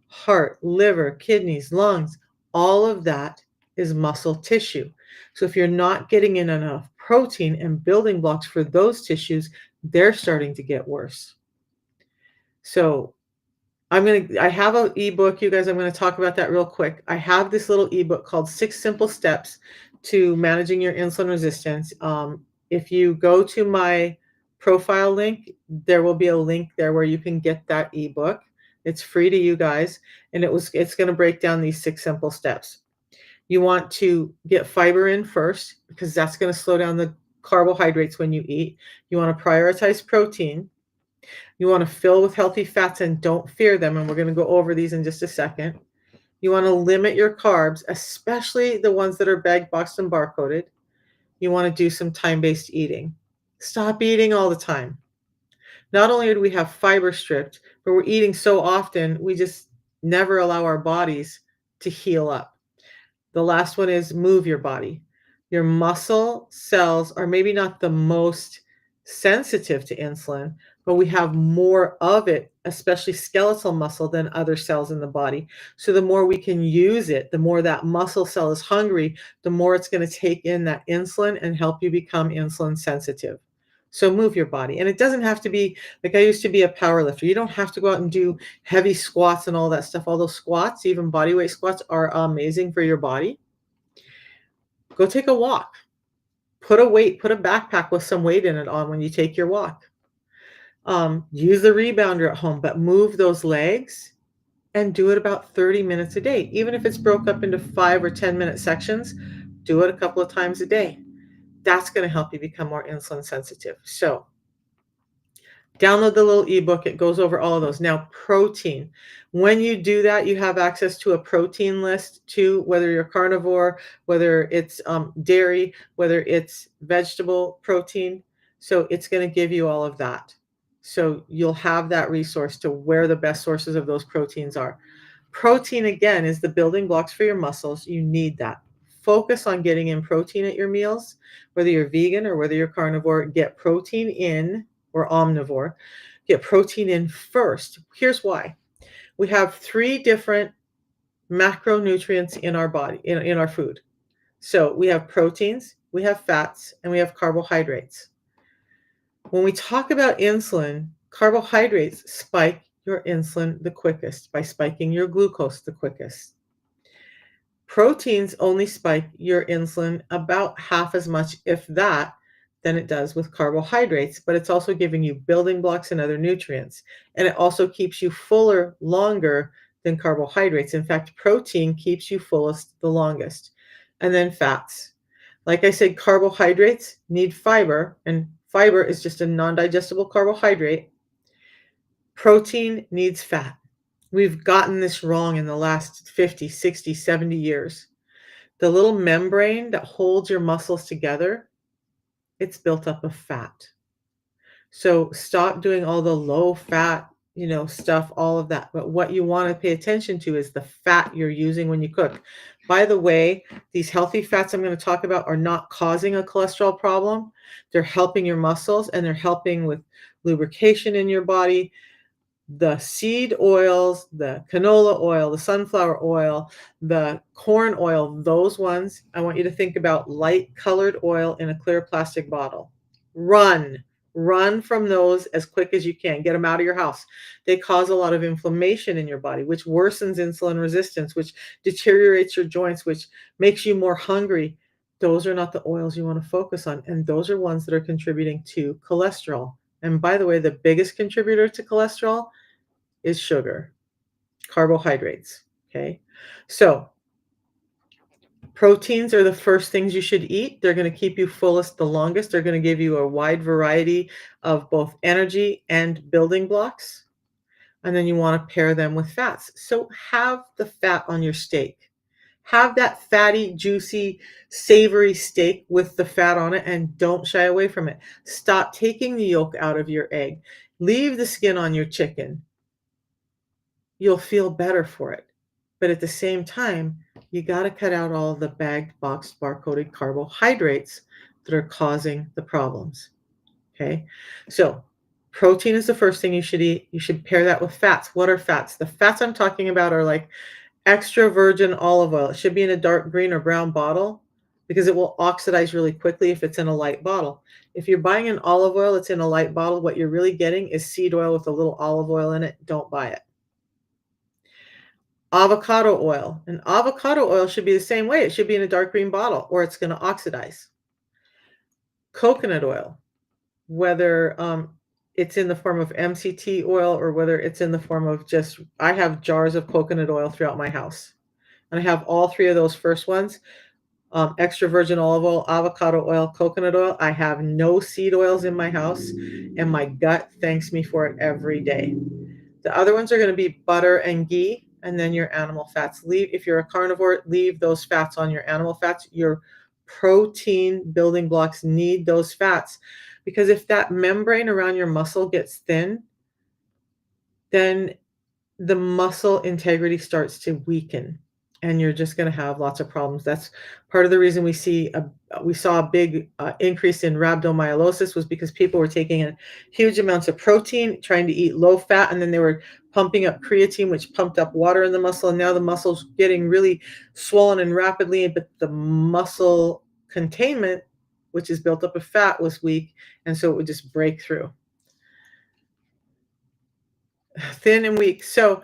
Heart, liver, kidneys, lungs, all of that is muscle tissue. So if you're not getting in enough protein and building blocks for those tissues, they're starting to get worse. So I have an ebook, you guys. I'm going to talk about that real quick. I have this little ebook called 6 Simple Steps to Managing Your Insulin Resistance. If you go to my profile link, there will be a link there where you can get that ebook. It's free to you guys, and it's going to break down these 6 simple steps. You want to get fiber in first because that's going to slow down the carbohydrates when you eat. You want to prioritize protein. You want to fill with healthy fats and don't fear them, and we're going to go over these in just a second. You want to limit your carbs, especially the ones that are bag boxed and barcoded. You want to do some time-based eating. Stop eating all the time. Not only do we have fiber stripped, but we're eating so often, we just never allow our bodies to heal up. The last one is move your body. Your muscle cells are maybe not the most sensitive to insulin, but we have more of it, especially skeletal muscle, than other cells in the body. So the more we can use it, the more that muscle cell is hungry, the more it's going to take in that insulin and help you become insulin sensitive. So move your body. And it doesn't have to be like I used to be a power lifter. You don't have to go out and do heavy squats and all that stuff. Although squats, even body weight squats, are amazing for your body. Go take a walk. Put a backpack with some weight in it on when you take your walk. Use the rebounder at home, but move those legs and do it about 30 minutes a day. Even if it's broke up into 5 or 10 minute sections, do it a couple of times a day. That's going to help you become more insulin sensitive. So download the little ebook. It goes over all of those. Now, protein. When you do that, you have access to a protein list too, whether you're carnivore, whether it's dairy, whether it's vegetable protein. So it's going to give you all of that. So you'll have that resource to where the best sources of those proteins are. Protein, again, is the building blocks for your muscles. You need that. Focus on getting in protein at your meals, whether you're vegan or whether you're carnivore. Get protein in, or omnivore. Get protein in first. Here's why. We have 3 different macronutrients in our body, in our food. So we have proteins, we have fats, and we have carbohydrates. When we talk about insulin, carbohydrates spike your insulin the quickest by spiking your glucose the quickest. Proteins only spike your insulin about half as much, if that, than it does with carbohydrates, but it's also giving you building blocks and other nutrients. And it also keeps you fuller longer than carbohydrates. In fact, protein keeps you fullest the longest. And then fats. Like I said, carbohydrates need fiber, and fiber is just a non-digestible carbohydrate. Protein needs fat. We've gotten this wrong in the last 50, 60, 70 years. The little membrane that holds your muscles together, it's built up of fat. So stop doing all the low fat, stuff, all of that. But what you want to pay attention to is the fat you're using when you cook. By the way, these healthy fats I'm going to talk about are not causing a cholesterol problem. They're helping your muscles, and they're helping with lubrication in your body. The seed oils, the canola oil, the sunflower oil, the corn oil, those ones, I want you to think about light colored oil in a clear plastic bottle. Run from those as quick as you can. Get them out of your house. They cause a lot of inflammation in your body, which worsens insulin resistance, which deteriorates your joints, which makes you more hungry. Those are not the oils you want to focus on. And those are ones that are contributing to cholesterol. And by the way, the biggest contributor to cholesterol is sugar, carbohydrates. Okay. So proteins are the first things you should eat. They're going to keep you fullest the longest. They're going to give you a wide variety of both energy and building blocks. And then you want to pair them with fats. So have the fat on your steak. Have that fatty, juicy, savory steak with the fat on it, and don't shy away from it. Stop taking the yolk out of your egg. Leave the skin on your chicken. You'll feel better for it. But at the same time, you got to cut out all the bagged, boxed, barcoded carbohydrates that are causing the problems. Okay. So protein is the first thing you should eat. You should pair that with fats. What are fats? The fats I'm talking about are like extra virgin olive oil. It should be in a dark green or brown bottle because it will oxidize really quickly if it's in a light bottle. If you're buying an olive oil that's in a light bottle, what you're really getting is seed oil with a little olive oil in it. Don't buy it. Avocado oil. And avocado oil should be the same way. It should be in a dark green bottle or it's going to oxidize. Coconut oil, whether it's in the form of MCT oil or whether it's in the form of just, I have jars of coconut oil throughout my house. And I have all 3 of those first ones, extra virgin olive oil, avocado oil, coconut oil. I have no seed oils in my house, and my gut thanks me for it every day. The other ones are going to be butter and ghee, and then your animal fats. If you're a carnivore, leave those fats on your animal fats. Your protein building blocks need those fats, because if that membrane around your muscle gets thin, then the muscle integrity starts to weaken, and you're just going to have lots of problems. That's part of the reason we saw a big increase in rhabdomyolysis, was because people were taking in huge amounts of protein, trying to eat low fat, and then they were pumping up creatine, which pumped up water in the muscle, and now the muscle's getting really swollen and rapidly, but the muscle containment which is built up of fat, was weak, and so it would just break through. Thin and weak. So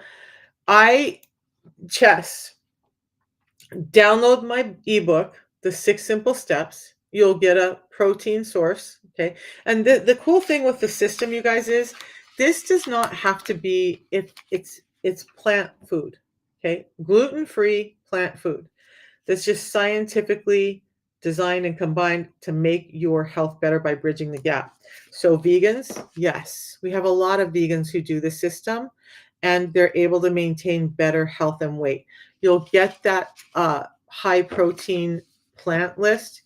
I Chess, download my ebook, The 6 Simple Steps. You'll get a protein source. Okay. And the cool thing with the system, you guys, is this does not have to be if it's plant food. Okay. Gluten-free plant food that's just scientifically designed and combined to make your health better by bridging the gap. So vegans, yes, we have a lot of vegans who do the system and they're able to maintain better health and weight. You'll get that high protein plant list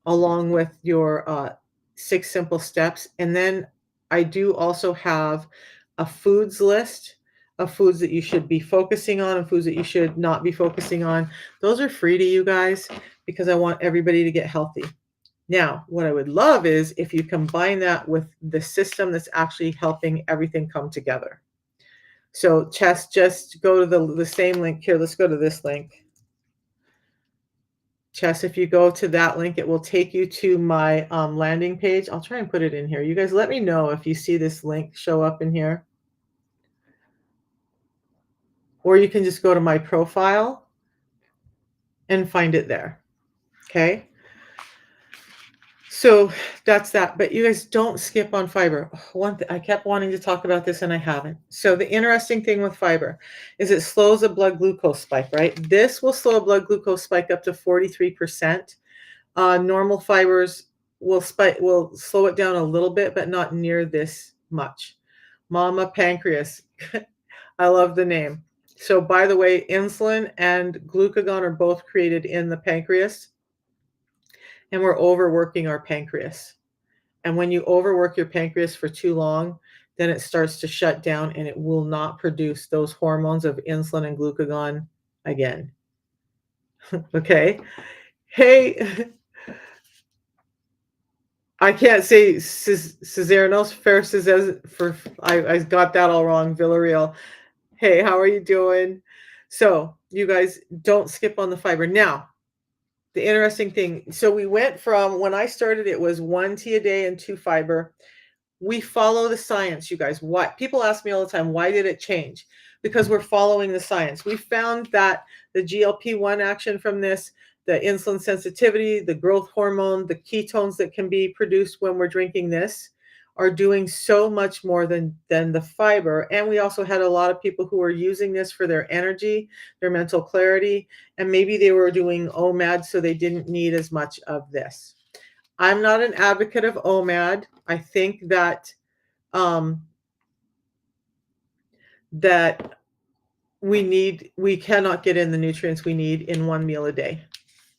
along with your 6 simple steps. And then I do also have a foods list of foods that you should be focusing on and foods that you should not be focusing on. Those are free to you guys because I want everybody to get healthy. Now, what I would love is if you combine that with the system that's actually helping everything come together. So Chess, just go to the same link here. Let's go to this link. Chess, if you go to that link, it will take you to my landing page. I'll try and put it in here. You guys let me know if you see this link show up in here. Or you can just go to my profile and find it there. Okay. So that's that. But you guys don't skip on fiber. I kept wanting to talk about this and I haven't. So the interesting thing with fiber is it slows a blood glucose spike, right? This will slow a blood glucose spike up to 43%. Normal fibers will slow it down a little bit, but not near this much. Mama pancreas. I love the name. So by the way, insulin and glucagon are both created in the pancreas, and we're overworking our pancreas. And when you overwork your pancreas for too long, then it starts to shut down and it will not produce those hormones of insulin and glucagon again. Okay. Hey, I can't say Cesarinos, for I got that all wrong. Villarreal. Hey, how are you doing? So you guys don't skip on the fiber. Now, the interesting thing, so we went from when I started, it was 1 tea a day and 2 fiber. We follow the science, you guys. What people ask me all the time, why did it change? Because we're following the science. We found that the GLP-1 action from this, the insulin sensitivity, the growth hormone, the ketones that can be produced when we're drinking this are doing so much more than the fiber. And we also had a lot of people who were using this for their energy, their mental clarity, and maybe they were doing OMAD, so they didn't need as much of this. I'm not an advocate of OMAD. I think that that we cannot get in the nutrients we need in one meal a day.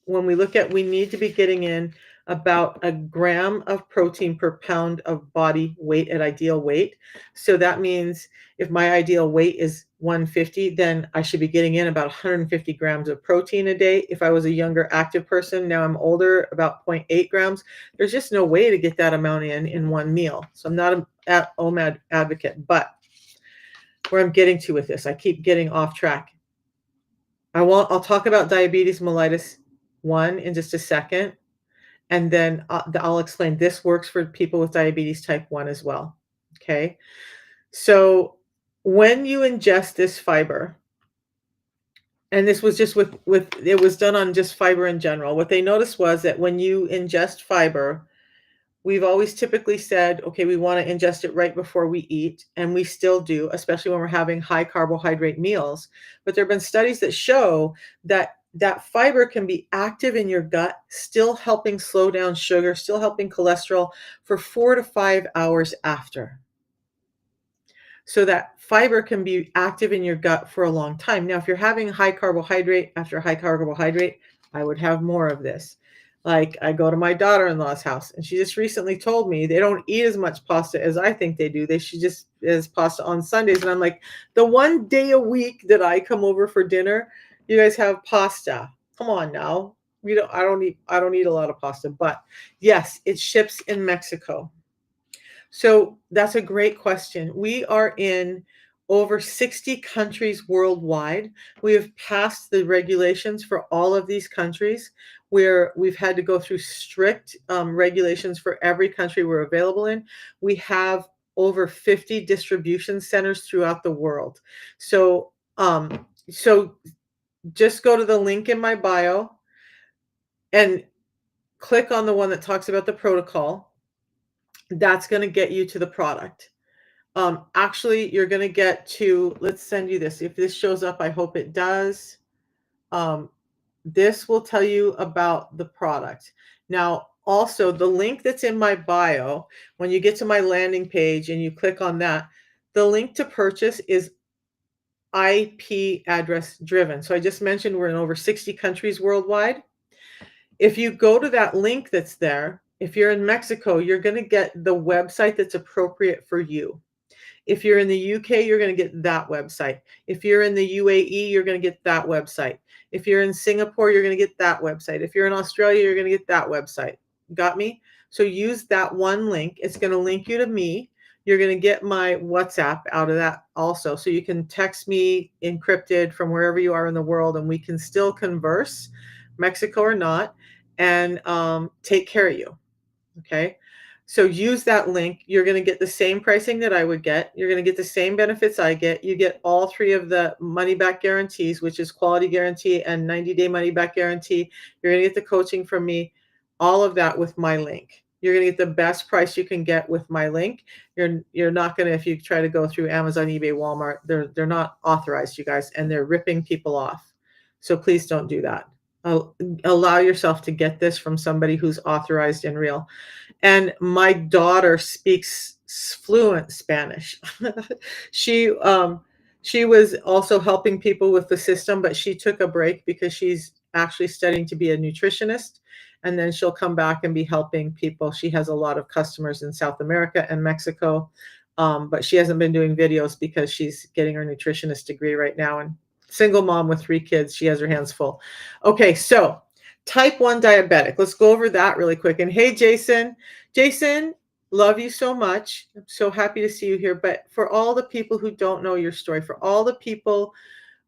When we look at, we need to be getting in about a gram of protein per pound of body weight at ideal weight. So that means if my ideal weight is 150, then I should be getting in about 150 grams of protein a day. If I was a younger active person, now I'm older, about 0.8 grams. There's just no way to get that amount in one meal. So I'm not an OMAD advocate, but where I'm getting to with this, I keep getting off track. I'll talk about diabetes mellitus 1 in just a second. And then I'll explain this works for people with diabetes type 1 as well. Okay. So when you ingest this fiber, and this was just with it was done on just fiber in general, what they noticed was that when you ingest fiber, we've always typically said, okay, we want to ingest it right before we eat, and we still do, especially when we're having high carbohydrate meals. But there have been studies that show that fiber can be active in your gut, still helping slow down sugar, still helping cholesterol for 4 to 5 hours after. So that fiber can be active in your gut for a long time. Now, if you're having high carbohydrate after high carbohydrate, I would have more of this. Like I go to my daughter-in-law's house and she just recently told me they don't eat as much pasta as I think they do. She just has pasta on Sundays. And I'm like, the one day a week that I come over for dinner, you guys have pasta. Come on now. I don't eat a lot of pasta, but yes, it ships in Mexico. So that's a great question. We are in over 60 countries worldwide. We have passed the regulations for all of these countries where we've had to go through strict regulations for every country we're available in. We have over 50 distribution centers throughout the world. So just go to the link in my bio and click on the one that talks about the protocol. That's going to get you to the product. Actually, you're going to get to, let's send you this. If this shows up, I hope it does. Um, this will tell you about the product. Now, also the link that's in my bio, when you get to my landing page and you click on that, the link to purchase is IP address driven. So I just mentioned we're in over 60 countries worldwide. If you go to that link that's there, if you're in Mexico, you're going to get the website that's appropriate for you. If you're in the UK, you're going to get that website. If you're in the UAE, you're going to get that website. If you're in Singapore, you're going to get that website. If you're in Australia, you're going to get that website. Got me? So use that one link. It's going to link you to me. You're going to get my WhatsApp out of that also. So you can text me encrypted from wherever you are in the world, and we can still converse, Mexico or not, and take care of you. Okay. So use that link. You're going to get the same pricing that I would get. You're going to get the same benefits I get. You get all three of the money back guarantees, which is quality guarantee and 90-day money back guarantee. You're going to get the coaching from me, all of that with my link. You're going to get the best price you can get with my link. You're not going to, if you try to go through Amazon, eBay, Walmart, they're not authorized, you guys, and they're ripping people off. So please don't do that. Allow yourself to get this from somebody who's authorized and real. And my daughter speaks fluent Spanish. she she was also helping people with the system, but she took a break because she's actually studying to be a nutritionist, and then she'll come back and be helping people. She has a lot of customers in South America and Mexico, but she hasn't been doing videos because she's getting her nutritionist degree right now, and single mom with 3 kids, she has her hands full. Okay, so type 1 diabetic. Let's go over that really quick. And hey, Jason. Jason, love you so much. I'm so happy to see you here. But for all the people who don't know your story, for all the people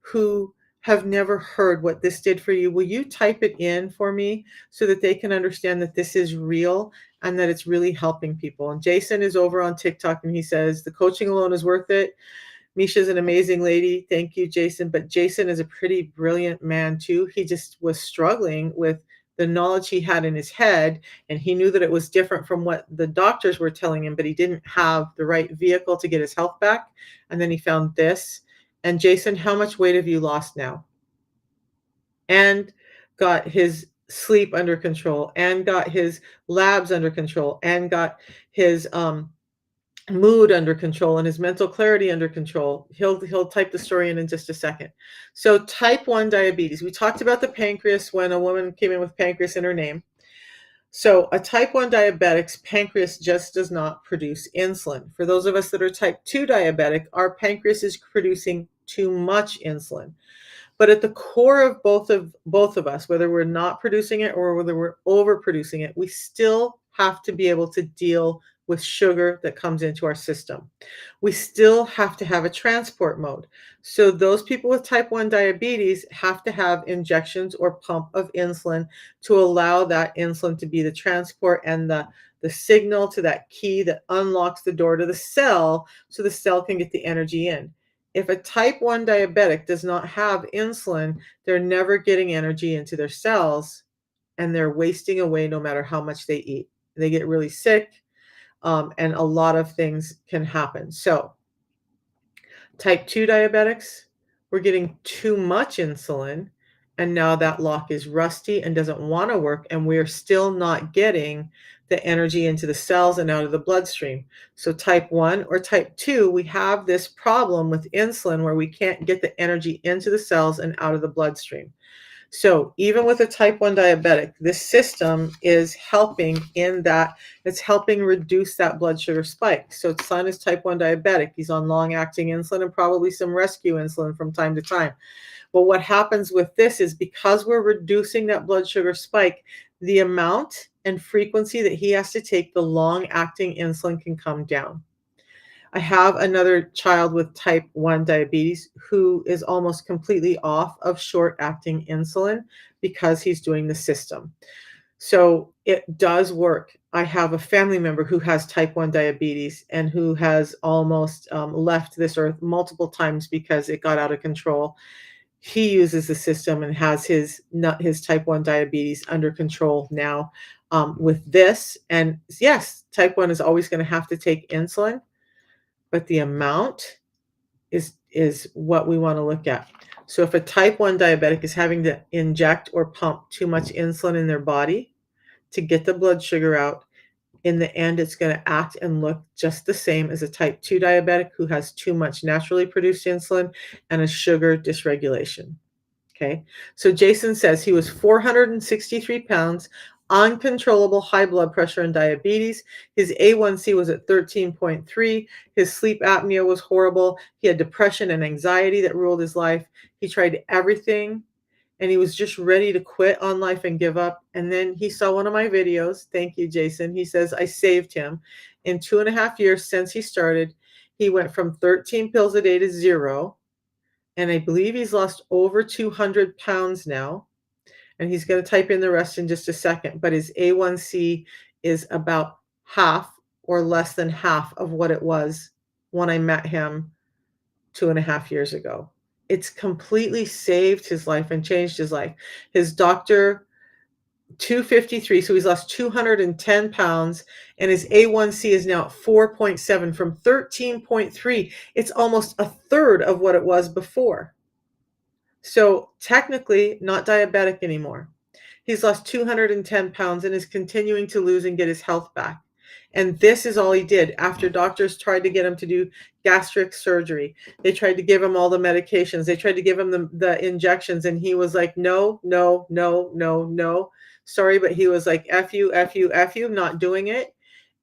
who have never heard what this did for you, will you type it in for me so that they can understand that this is real and that it's really helping people? And Jason is over on TikTok and he says, the coaching alone is worth it. Misha's an amazing lady. Thank you, Jason. But Jason is a pretty brilliant man, too. He just was struggling with the knowledge he had in his head, and he knew that it was different from what the doctors were telling him, but he didn't have the right vehicle to get his health back. And then he found this. And Jason, how much weight have you lost now? And got his sleep under control, and got his labs under control, and got his mood under control and his mental clarity under control. He'll type the story in just a second. So type 1 diabetes. We talked about the pancreas when a woman came in with pancreas in her name. So a type 1 diabetic's pancreas just does not produce insulin. For those of us that are type 2 diabetic, our pancreas is producing too much insulin. But at the core of both of us, whether we're not producing it or whether we're overproducing it, we still have to be able to deal with sugar that comes into our system. We still have to have a transport mode. So those people with type 1 diabetes have to have injections or pump of insulin to allow that insulin to be the transport and the signal to that key that unlocks the door to the cell so the cell can get the energy in. If a type 1 diabetic does not have insulin, they're never getting energy into their cells, and they're wasting away no matter how much they eat. They get really sick, and a lot of things can happen. So type 2 diabetics, we're getting too much insulin, and now that lock is rusty and doesn't want to work, and we're still not getting the energy into the cells and out of the bloodstream. So type 1 or type 2, we have this problem with insulin where we can't get the energy into the cells and out of the bloodstream. So even with a type 1 diabetic, this system is helping in that it's helping reduce that blood sugar spike. So son is type 1 diabetic. He's on long-acting insulin and probably some rescue insulin from time to time. But what happens with this is because we're reducing that blood sugar spike, the amount and frequency that he has to take the long-acting insulin can come down. I have another child with type 1 diabetes who is almost completely off of short-acting insulin because he's doing the system. So it does work. I have a family member who has type 1 diabetes and who has almost left this earth multiple times because it got out of control. He uses the system and has his type 1 diabetes under control now with this. And yes, type 1 is always going to have to take insulin, but the amount is what we want to look at. So if a type 1 diabetic is having to inject or pump too much insulin in their body to get the blood sugar out, in the end, it's going to act and look just the same as a type 2 diabetic who has too much naturally produced insulin and a sugar dysregulation. Okay. So Jason says he was 463 pounds, uncontrollable high blood pressure and diabetes. His A1C was at 13.3. His sleep apnea was horrible. He had depression and anxiety that ruled his life. He tried everything and he was just ready to quit on life and give up. And then he saw one of my videos. Thank you, Jason. He says, I saved him. In 2.5 years since he started, he went from 13 pills a day to 0. And I believe he's lost over 200 pounds now. And he's going to type in the rest in just a second. But his A1C is about half or less than half of what it was when I met him 2.5 years ago. It's completely saved his life and changed his life. His doctor, 253, so he's lost 210 pounds, and his A1C is now at 4.7 from 13.3. It's almost a third of what it was before. So technically not diabetic anymore. He's lost 210 pounds and is continuing to lose and get his health back. And this is all he did after doctors tried to get him to do gastric surgery. They tried to give him all the medications. They tried to give him the injections. And he was like, no, no, no, no, no. Sorry, but he was like, F you, F you, F you, not doing it.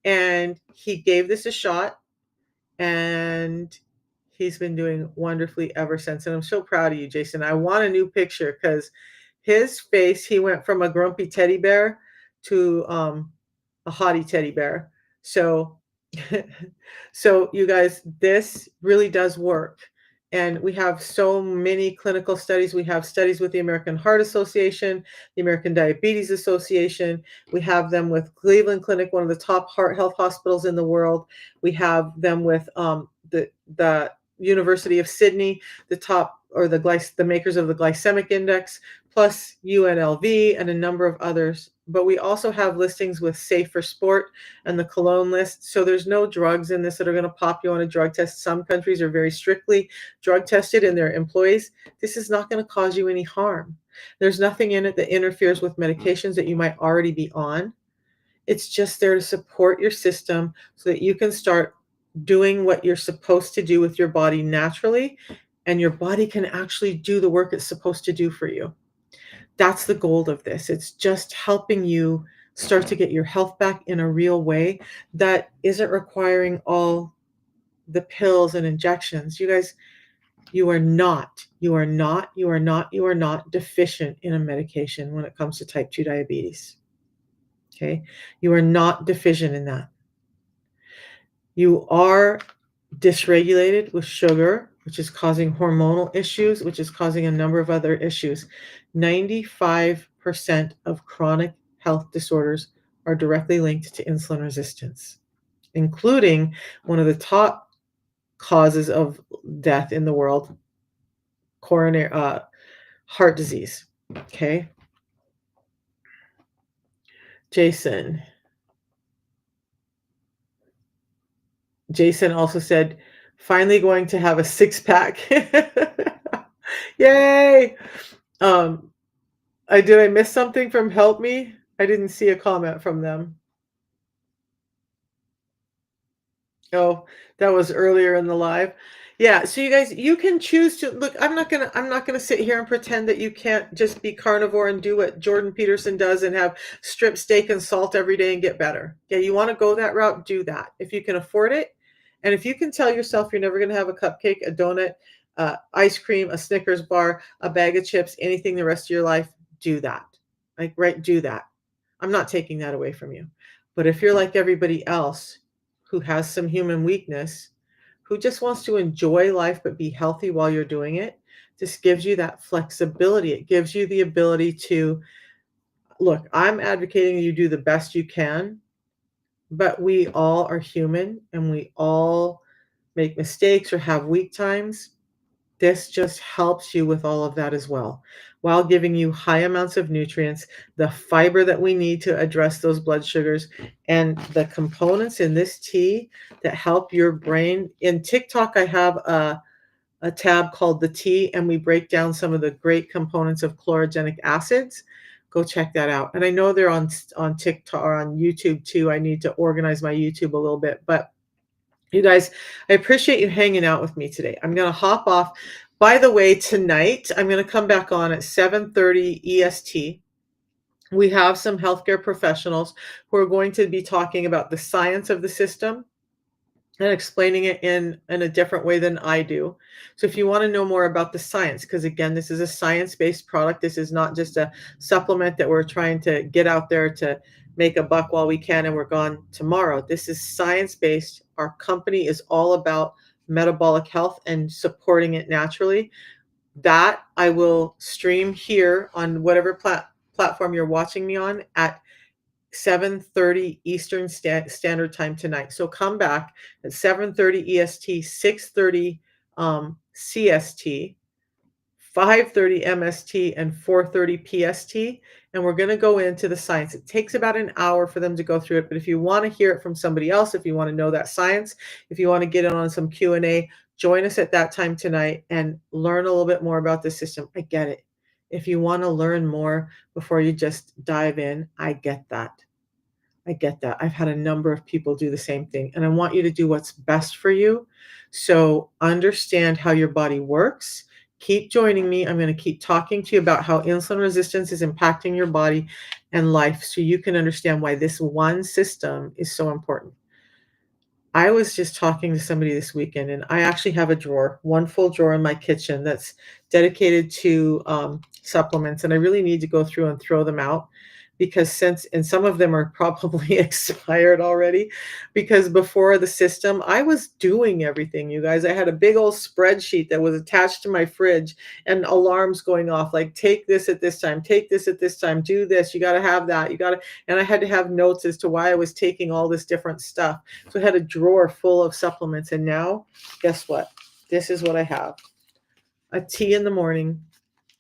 And he gave this a shot. And he's been doing wonderfully ever since. And I'm so proud of you, Jason. I want a new picture because his face, he went from a grumpy teddy bear to a haughty teddy bear. So, so you guys, this really does work. And we have so many clinical studies. We have studies with the American Heart Association, the American Diabetes Association. We have them with Cleveland Clinic, one of the top heart health hospitals in the world. We have them with the University of Sydney, the top or the makers of the glycemic index, plus UNLV and a number of others. But we also have listings with Safe for Sport and the Cologne list. So there's no drugs in this that are going to pop you on a drug test. Some countries are very strictly drug tested in their employees. This is not going to cause you any harm. There's nothing in it that interferes with medications that you might already be on. It's just there to support your system so that you can start doing what you're supposed to do with your body naturally, and your body can actually do the work it's supposed to do for you. That's the goal of this. It's just helping you start to get your health back in a real way that isn't requiring all the pills and injections. You guys, you are not deficient in a medication when it comes to type 2 diabetes. Okay? You are not deficient in that. You are dysregulated with sugar, which is causing hormonal issues, which is causing a number of other issues. 95% of chronic health disorders are directly linked to insulin resistance, including one of the top causes of death in the world, coronary heart disease. Okay. Jason also said, finally going to have a six-pack. Yay. Did I miss something from Help Me? I didn't see a comment from them. Oh, that was earlier in the live. Yeah, so you guys, you can choose to look. I'm not gonna sit here and pretend that you can't just be carnivore and do what Jordan Peterson does and have strip steak and salt every day and get better. Okay, you want to go that route, do that if you can afford it, and if you can tell yourself you're never gonna have a cupcake, a donut, ice cream, a Snickers bar, a bag of chips, anything the rest of your life, do that. Like, right, do that. I'm not taking that away from you, but if you're like everybody else who has some human weakness, who just wants to enjoy life but be healthy while you're doing it. Just gives you that flexibility. It gives you the ability to look, I'm advocating you do the best you can, but we all are human and we all make mistakes or have weak times. This just helps you with all of that as well, while giving you high amounts of nutrients, the fiber that we need to address those blood sugars, and the components in this tea that help your brain. In TikTok, I have a tab called the tea, and we break down some of the great components of chlorogenic acids. Go check that out. And I know they're on TikTok or on YouTube too. I need to organize my YouTube a little bit, but you guys, I appreciate you hanging out with me today. I'm going to hop off. By the way, tonight I'm going to come back on at 7:30 EST. We have some healthcare professionals who are going to be talking about the science of the system and explaining it in a different way than I do. So if you want to know more about the science, because again, this is a science-based product. This is not just a supplement that we're trying to get out there to make a buck while we can and we're gone tomorrow. This is science-based. Our company is all about metabolic health and supporting it naturally. That I will stream here on whatever platform you're watching me on at 7:30 Eastern Standard Time tonight. So come back at 7:30 EST, 6:30 CST, 5:30 MST, and 4:30 PST. And we're going to go into the science. It takes about an hour for them to go through it. But if you want to hear it from somebody else, if you want to know that science, if you want to get in on some Q&A, join us at that time tonight and learn a little bit more about the system. I get it. If you want to learn more before you just dive in, I get that. I get that. I've had a number of people do the same thing, and I want you to do what's best for you. So understand how your body works. Keep joining me. I'm going to keep talking to you about how insulin resistance is impacting your body and life so you can understand why this one system is so important. I was just talking to somebody this weekend, and I actually have a drawer, one full drawer in my kitchen that's dedicated to supplements, and I really need to go through and throw them out because and some of them are probably expired already, because before the system, I was doing everything, you guys. I had a big old spreadsheet that was attached to my fridge and alarms going off like, take this at this time, take this at this time, do this, you got to have that, and I had to have notes as to why I was taking all this different stuff. So I had a drawer full of supplements, and now guess what? This is what I have. A tea in the morning,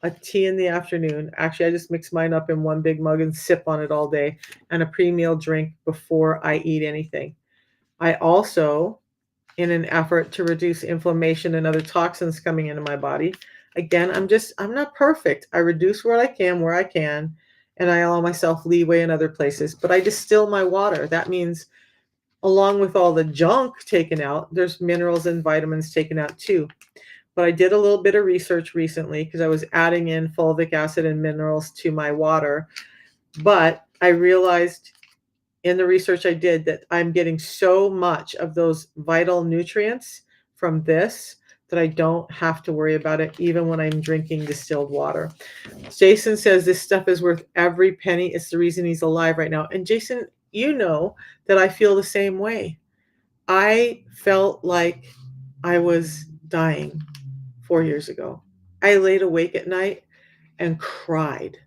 a tea in the afternoon. Actually, I just mix mine up in one big mug and sip on it all day, and a pre-meal drink before I eat anything. I also, in an effort to reduce inflammation and other toxins coming into my body, again, I'm not perfect. I reduce where I can, and I allow myself leeway in other places, but I distill my water. That means along with all the junk taken out, there's minerals and vitamins taken out too. But I did a little bit of research recently because I was adding in fulvic acid and minerals to my water. But I realized in the research I did that I'm getting so much of those vital nutrients from this that I don't have to worry about it even when I'm drinking distilled water. Jason says this stuff is worth every penny. It's the reason he's alive right now. And Jason, you know that I feel the same way. I felt like I was dying 4 years ago. I laid awake at night and cried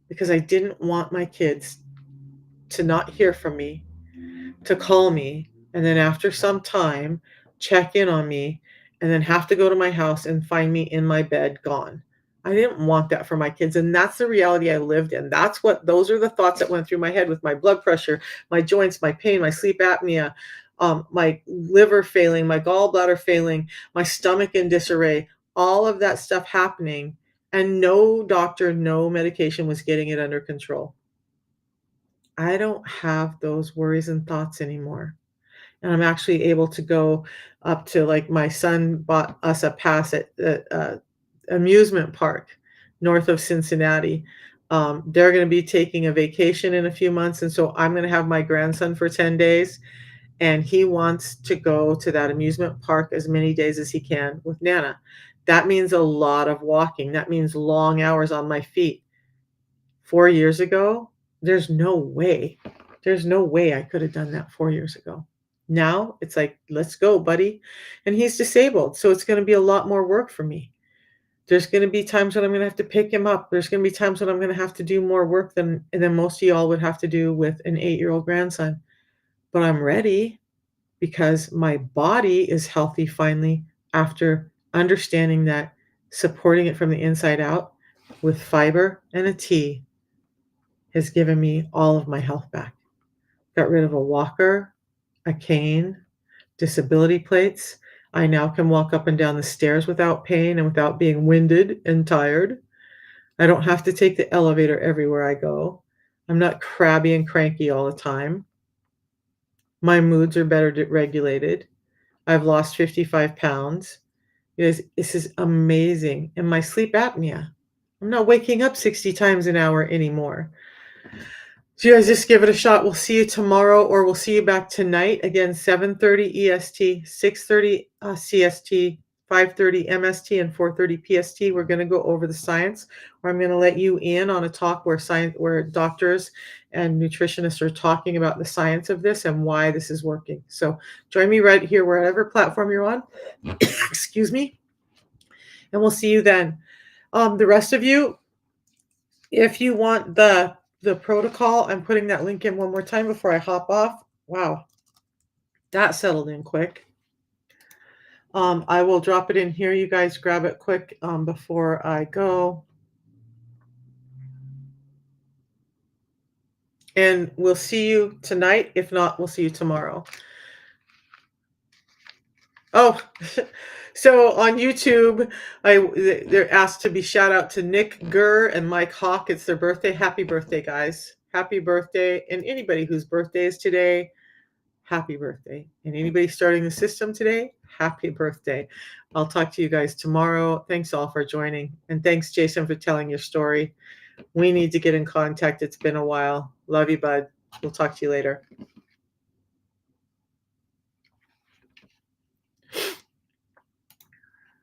because I didn't want my kids to not hear from me, to call me, and then after some time, check in on me, and then have to go to my house and find me in my bed gone. I didn't want that for my kids. And that's the reality I lived in. Those are the thoughts that went through my head with my blood pressure, my joints, my pain, my sleep apnea, my liver failing, my gallbladder failing, my stomach in disarray, all of that stuff happening. And no doctor, no medication was getting it under control. I don't have those worries and thoughts anymore. And I'm actually able to go up to, like, my son bought us a pass at the amusement park north of Cincinnati. They're going to be taking a vacation in a few months. And so I'm going to have my grandson for 10 days. And he wants to go to that amusement park as many days as he can with Nana. That means a lot of walking. That means long hours on my feet. 4 years ago, there's no way I could have done that 4 years ago. Now it's like, let's go, buddy. And he's disabled. So it's going to be a lot more work for me. There's going to be times when I'm going to have to pick him up. There's going to be times when I'm going to have to do more work than most of y'all would have to do with an 8-year-old grandson. But I'm ready because my body is healthy finally after understanding that supporting it from the inside out with fiber and a tea has given me all of my health back. Got rid of a walker, a cane, disability plates. I now can walk up and down the stairs without pain and without being winded and tired. I don't have to take the elevator everywhere I go. I'm not crabby and cranky all the time. My moods are better regulated. I've lost 55 pounds. This is amazing. And my sleep apnea. I'm not waking up 60 times an hour anymore. So you guys just give it a shot. We'll see you tomorrow, or we'll see you back tonight. Again, 7:30 EST, 6:30 CST, 5:30 MST, and 4:30 PST. We're going to go over the science, or I'm going to let you in on a talk where doctors and nutritionists are talking about the science of this and why this is working. So join me right here, wherever platform you're on. Excuse me. And we'll see you then. The rest of you, if you want the protocol, I'm putting that link in one more time before I hop off. Wow, that settled in quick. I will drop it in here. You guys grab it quick before I go. And we'll see you tonight. If not, we'll see you tomorrow. Oh, so on YouTube, they're asked to be shout out to Nick Gurr and Mike Hawk. It's their birthday. Happy birthday, guys. Happy birthday. And anybody whose birthday is today, happy birthday. And anybody starting the system today, happy birthday. I'll talk to you guys tomorrow. Thanks all for joining. And thanks, Jason, for telling your story. We need to get in contact. It's been a while. Love you, bud. We'll talk to you later.